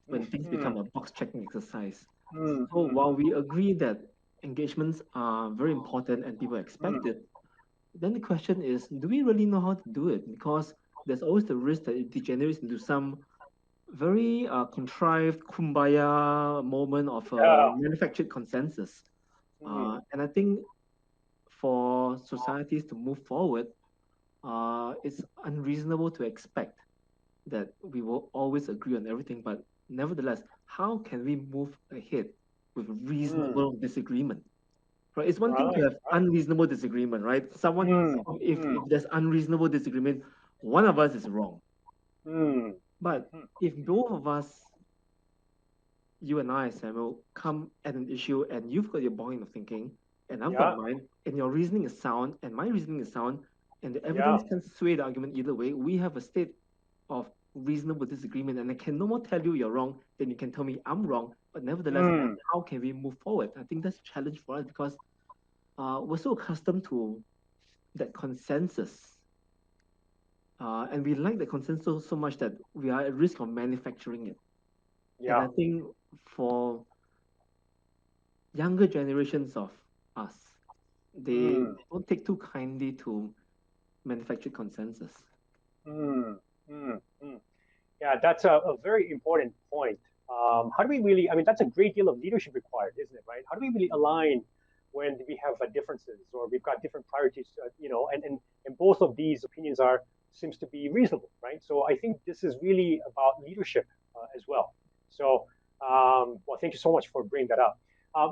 when things become a box checking exercise. So while we agree that engagements are very important and people expect it, then the question is, do we really know how to do it? Because there's always the risk that it degenerates into some very contrived kumbaya moment of manufactured consensus. And I think for societies to move forward, it's unreasonable to expect that we will always agree on everything. But nevertheless, how can we move ahead with reasonable disagreement? Right? It's one thing to have unreasonable disagreement, right? If there's unreasonable disagreement, one of us is wrong. But if both of us, you and I, Samuel, come at an issue and you've got your point of thinking and I've got mine, and your reasoning is sound and my reasoning is sound, and the evidence can sway the argument either way, we have a state of reasonable disagreement, and I can no more tell you you're wrong than you can tell me I'm wrong. But nevertheless, how can we move forward? I think that's a challenge for us because we're so accustomed to that consensus. And we like the consensus so much that we are at risk of manufacturing it. And I think for younger generations of us, they don't take too kindly to manufactured consensus. Yeah, that's a very important point. How do we really, I mean, that's a great deal of leadership required, isn't it, right? How do we really align when we have differences or we've got different priorities, and both of these opinions seems to be reasonable, right? So I think this is really about leadership as well. So, well, thank you so much for bringing that up.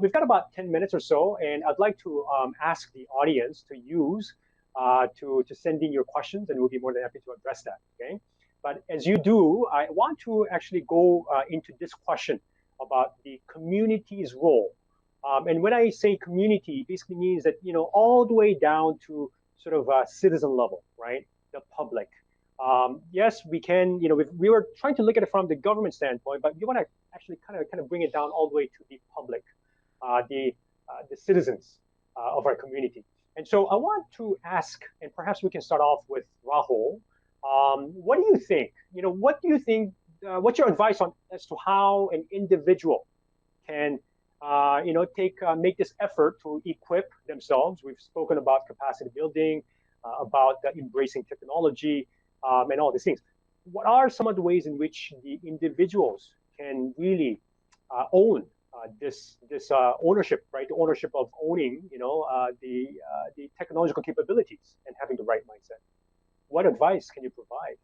We've got about 10 minutes or so, and I'd like to ask the audience to use to send in your questions, and we'll be more than happy to address that, okay? But as you do, I want to actually go into this question about the community's role. And when I say community, it basically means that, all the way down to sort of a citizen level, right? The public. Yes, we can, we were trying to look at it from the government standpoint, but you want to actually kind of bring it down all the way to the public, the citizens of our community. And so I want to ask, and perhaps we can start off with Rahul. What do you think? What do you think? What's your advice on as to how an individual can, make this effort to equip themselves? We've spoken about capacity building, about embracing technology, and all these things. What are some of the ways in which the individuals can really own this ownership, right? The ownership of owning, the technological capabilities and having the right mindset. What advice can you provide?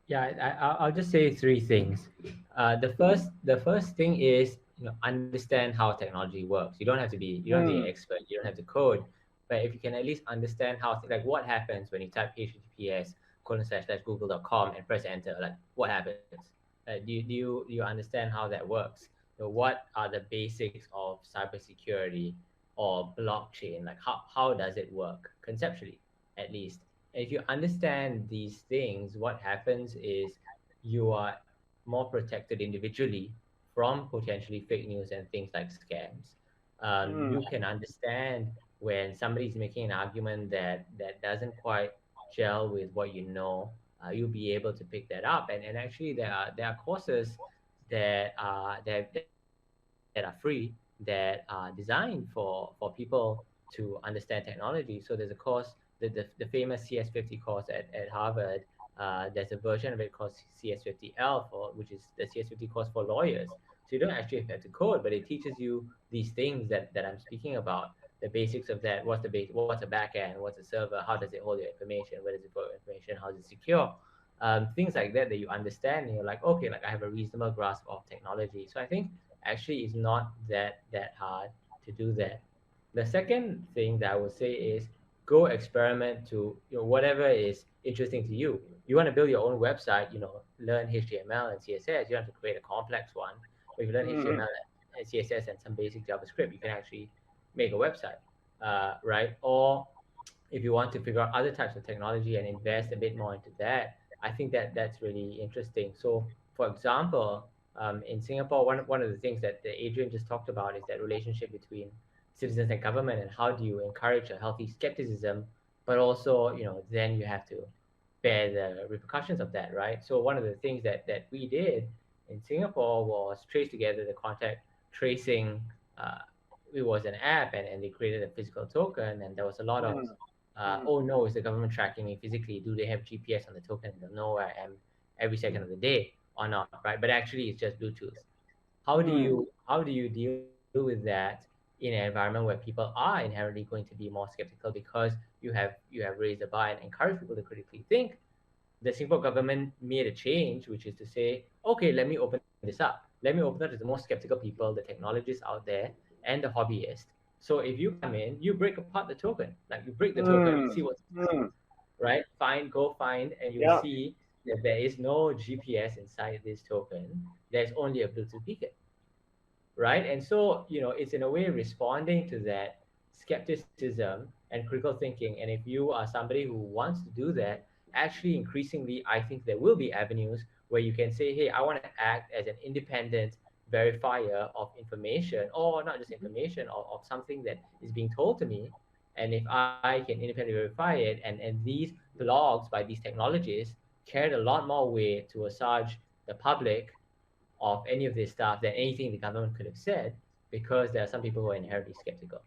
Yeah, I'll just say three things. The first thing is understand how technology works. You don't have to be an expert. You don't have to code, but if you can at least understand how, like, what happens when you type https://google.com and press enter, like what happens? Do you understand how that works? What are the basics of cybersecurity or blockchain? Like how does it work conceptually, at least? And if you understand these things, what happens is you are more protected individually from potentially fake news and things like scams. You can understand when somebody's making an argument that doesn't quite gel with what you know. You'll be able to pick that up, and actually there are courses that are free, that are designed for people to understand technology. So there's a course, the famous CS50 course at Harvard. There's a version of it called CS50L, which is the CS50 course for lawyers. So you don't actually have to code, but it teaches you these things that I'm speaking about, the basics of that. What's a backend? What's a server? How does it hold your information? Where does it put your information? How is it secure? Things like that you understand, and you're like, okay, like I have a reasonable grasp of technology. So I think actually it's not that hard to do that. The second thing that I would say is go experiment to whatever is interesting to you. You want to build your own website, learn HTML and CSS. You don't have to create a complex one. But if you learn HTML and CSS and some basic JavaScript, you can actually make a website, right? Or if you want to figure out other types of technology and invest a bit more into that, I think that's really interesting. So, for example, in Singapore, one of the things that Adrian just talked about is that relationship between citizens and government, and how do you encourage a healthy skepticism, but also, then you have to bear the repercussions of that, right? So one of the things that we did in Singapore was trace together the contact tracing. It was an app, and they created a physical token, and there was a lot of oh no, is the government tracking me physically? Do they have GPS on the token? They'll know where I am every second of the day or not, right? But actually, it's just Bluetooth. How do you deal with that in an environment where people are inherently going to be more skeptical because you have raised the bar and encouraged people to critically think? The Singapore government made a change, which is to say, okay, let me open this up. Let me open it to the most skeptical people, the technologists out there, and the hobbyists. So if you come in, you break apart the token, like you break the token, you see what's right. Go find, and you'll Yeah. see that there is no GPS inside this token. There's only a Bluetooth beacon, right? And so, it's in a way responding to that skepticism and critical thinking. And if you are somebody who wants to do that, actually increasingly, I think there will be avenues where you can say, hey, I want to act as an independent verifier of information, or not just information, of something that is being told to me. And if I can independently verify it, and these blogs by these technologists carried a lot more weight to assuage the public of any of this stuff than anything the government could have said, because there are some people who are inherently skeptical,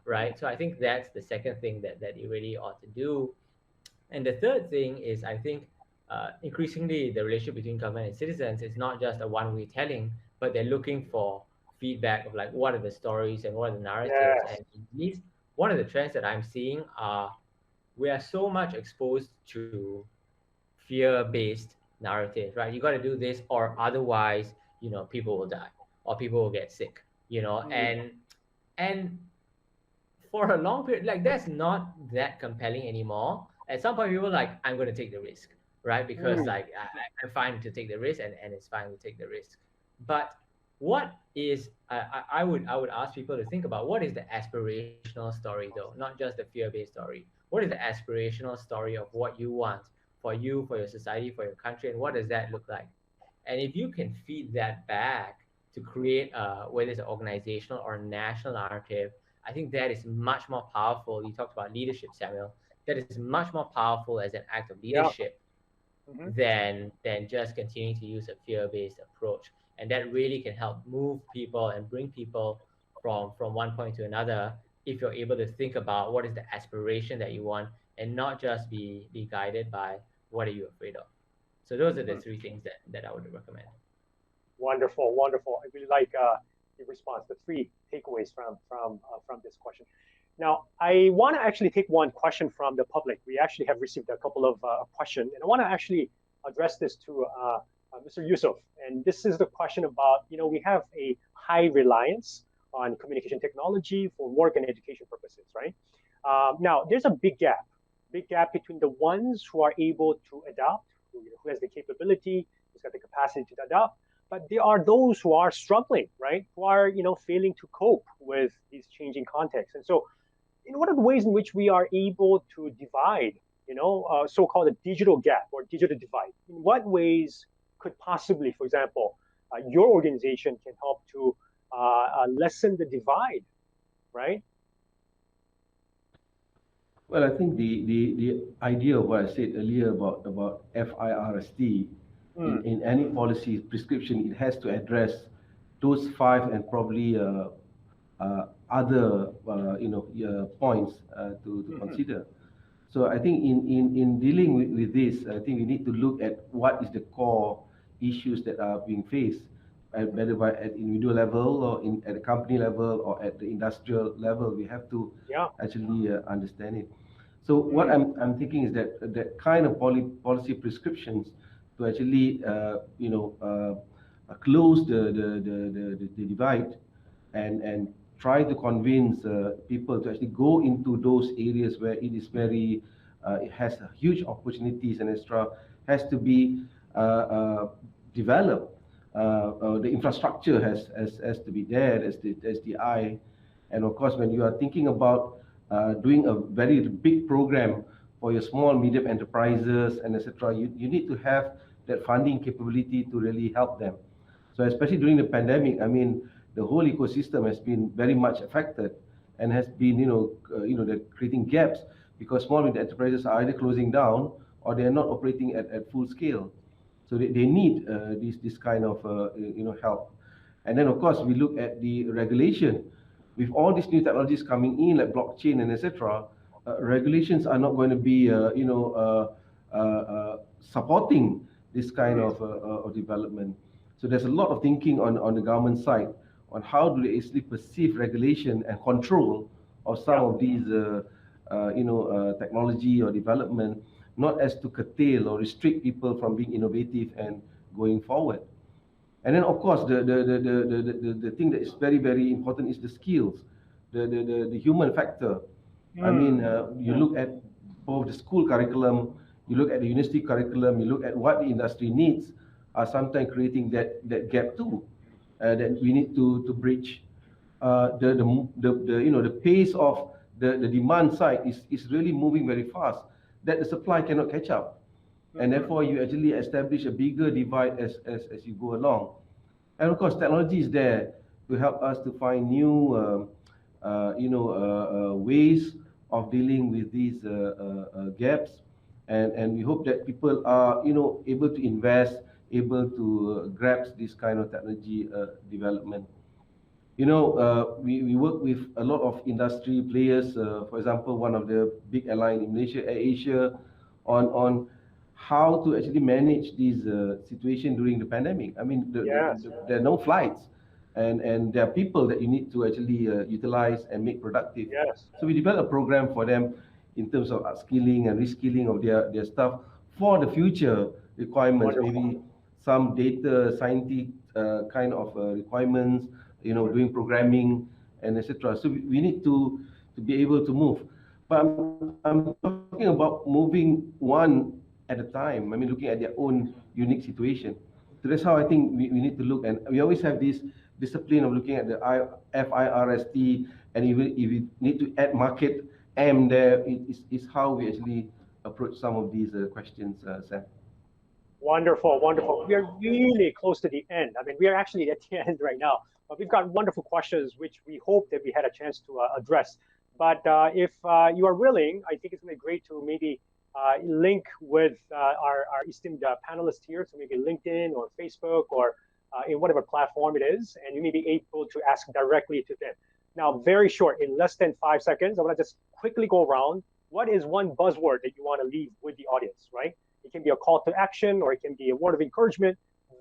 right? So I think that's the second thing that you really ought to do. And the third thing is, I think, increasingly the relationship between government and citizens is not just a one-way telling, but they're looking for feedback of like, what are the stories and what are the narratives. Yes. And at least one of the trends that I'm seeing are, we are so much exposed to fear-based narratives, right? You got to do this, or otherwise, people will die or people will get sick, and for a long period, like, that's not that compelling anymore. At some point, we were like, I'm going to take the risk, right? Because like I'm fine to take the risk, and it's fine to take the risk. But what is I would ask people to think about, what is the aspirational story, though, not just the fear-based story. What is the aspirational story of what you want for you, for your society, for your country, and what does that look like? And if you can feed that back to create whether it's an organizational or national narrative, I think that is much more powerful. You talked about leadership, Samuel. That is much more powerful as an act of leadership than just continuing to use a fear-based approach. And that really can help move people and bring people from one point to another, if you're able to think about what is the aspiration that you want, and not just be guided by what are you afraid of. So those are the three things that I would recommend. Wonderful, wonderful. I really like the response, the three takeaways from this question. Now, I want to actually take one question from the public. We actually have received a couple of questions, and I want to actually address this to Mr. Yusoff. And this is the question about, we have a high reliance on communication technology for work and education purposes, right? Now, there's a big gap between the ones who are able to adapt, who has the capability, who's got the capacity to adapt, but there are those who are struggling, right? Who are, failing to cope with these changing contexts. And so, what are the ways in which we are able to divide, so-called a digital gap or digital divide? In what ways could possibly, for example, your organization can help to lessen the divide, right? Well, I think the idea of what I said earlier about FIRST, in any policy prescription, it has to address those five and probably other points to consider. So I think in dealing with this, I think we need to look at what is the core issues that are being faced, whether at individual level or at the company level or at the industrial level. We have to actually understand it. So what I'm thinking is that kind of policy prescriptions to actually close the divide and try to convince people to actually go into those areas where it is very it has huge opportunities and extra, has to be developed. The infrastructure has to be there. There's the eye, and of course, when you are thinking about doing a very big program for your small, medium enterprises and etc., you need to have that funding capability to really help them. So especially during the pandemic, I mean, the whole ecosystem has been very much affected and has been, they're creating gaps because small medium enterprises are either closing down or they are not operating at full scale. So they need this kind of help. And then of course we look at the regulation. With all these new technologies coming in, like blockchain and etc., regulations are not going to be supporting this kind of development. So there's a lot of thinking on the government side on how do they actually perceive regulation and control of some of these technology or development, not as to curtail or restrict people from being innovative and going forward. And then, of course, the thing that is very, very important is the skills, the human factor. I mean, you look at both the school curriculum, you look at the university curriculum, you look at what the industry needs, are sometimes creating that gap too, that we need to bridge. The pace of the demand side is really moving very fast, that the supply cannot catch up. And therefore, you actually establish a bigger divide as you go along. And of course, technology is there to help us to find new, ways of dealing with these gaps. And we hope that people are, able to invest, able to grasp this kind of technology development. We work with a lot of industry players. For example, one of the big airlines in Malaysia, AirAsia, on how to actually manage this situation during the pandemic. I mean, there are no flights, and there are people that you need to actually utilize and make productive. So we developed a program for them in terms of upskilling and reskilling of their staff for the future requirements. Maybe some data scientific kind of requirements, doing programming and etc. So we need to be able to move. But I'm talking about moving one at a time. I mean, looking at their own unique situation. So that's how I think we need to look. And we always have this discipline of looking at the FIRST, and even if we need to add market M there, is how we actually approach some of these questions, Sam. Wonderful, wonderful. We are really close to the end. I mean, we are actually at the end right now, but we've got wonderful questions, which we hope that we had a chance to address. But if you are willing, I think it's going to be great to maybe link with our esteemed panelists here, so maybe LinkedIn or Facebook or in whatever platform it is, and you may be able to ask directly to them. Now, very short, in less than 5 seconds, I want to just quickly go around. What is one buzzword that you want to leave with the audience, right? It can be a call to action, or it can be a word of encouragement.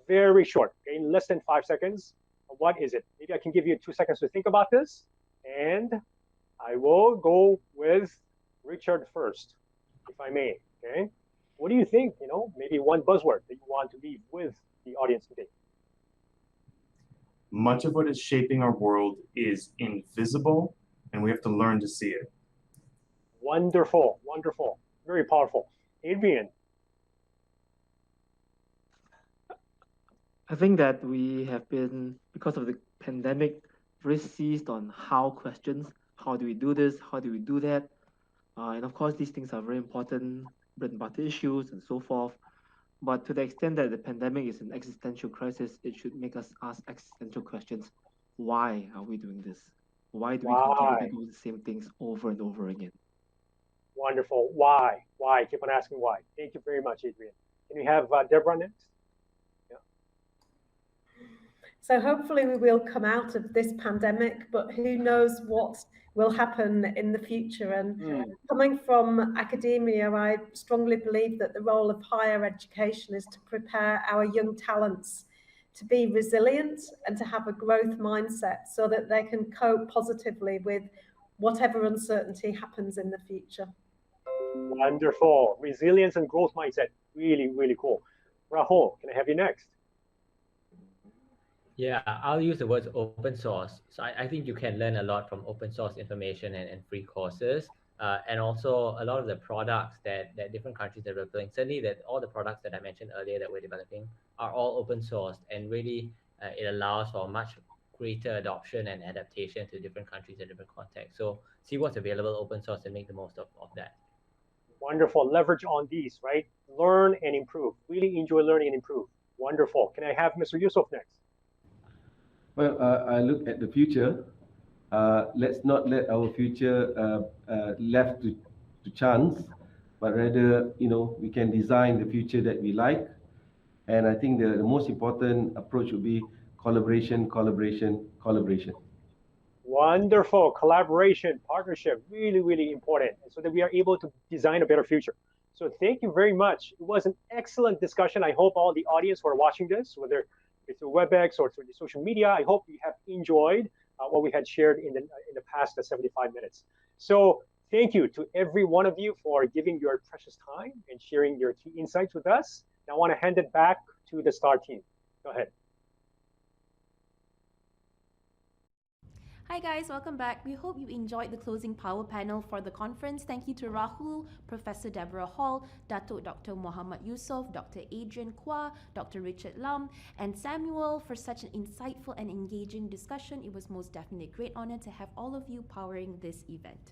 Very short, okay? In less than 5 seconds. What is it? Maybe I can give you 2 seconds to think about this, and I will go with Richard first, if I may, okay? What do you think, maybe one buzzword that you want to leave with the audience today? Much of what is shaping our world is invisible, and we have to learn to see it. Wonderful, wonderful, very powerful. Adrian. I think that we have been, because of the pandemic, very seized on how questions. How do we do this? How do we do that? And of course, these things are very important, bread and butter issues and so forth. But to the extent that the pandemic is an existential crisis, it should make us ask existential questions. Why are we doing this? Why do we continue to do the same things over and over again? Wonderful. Why? Why? Keep on asking why. Thank you very much, Adrian. Can we have Deborah next? So hopefully we will come out of this pandemic, but who knows what will happen in the future. And coming from academia, I strongly believe that the role of higher education is to prepare our young talents to be resilient and to have a growth mindset so that they can cope positively with whatever uncertainty happens in the future. Wonderful. Resilience and growth mindset. Really, really cool. Rahul, can I have you next? Yeah, I'll use the words open source. So I think you can learn a lot from open source information and free courses. And also a lot of the products that different countries are building. Certainly that all the products that I mentioned earlier that we're developing are all open sourced, and really it allows for much greater adoption and adaptation to different countries and different contexts. So see what's available open source and make the most of that. Wonderful. Leverage on these, right? Learn and improve. Really enjoy learning and improve. Wonderful. Can I have Mr. Yusoff next? Well, I look at the future. Let's not let our future left to chance, but rather, we can design the future that we like. And I think the most important approach would be collaboration, collaboration, collaboration. Wonderful. Collaboration, partnership, really, really important, so that we are able to design a better future. So thank you very much. It was an excellent discussion. I hope all the audience who are watching this, whether it's through WebEx or through the social media, I hope you have enjoyed what we had shared in the past 75 minutes. So thank you to every one of you for giving your precious time and sharing your key insights with us. Now I want to hand it back to the STAR team. Go ahead. Hi guys, welcome back. We hope you enjoyed the closing power panel for the conference. Thank you to Rahul, Professor Deborah Hall, Datuk Dr. Muhammad Yusoff, Dr. Adrian Kuah, Dr. Richard Lum, and Samuel for such an insightful and engaging discussion. It was most definitely a great honor to have all of you powering this event.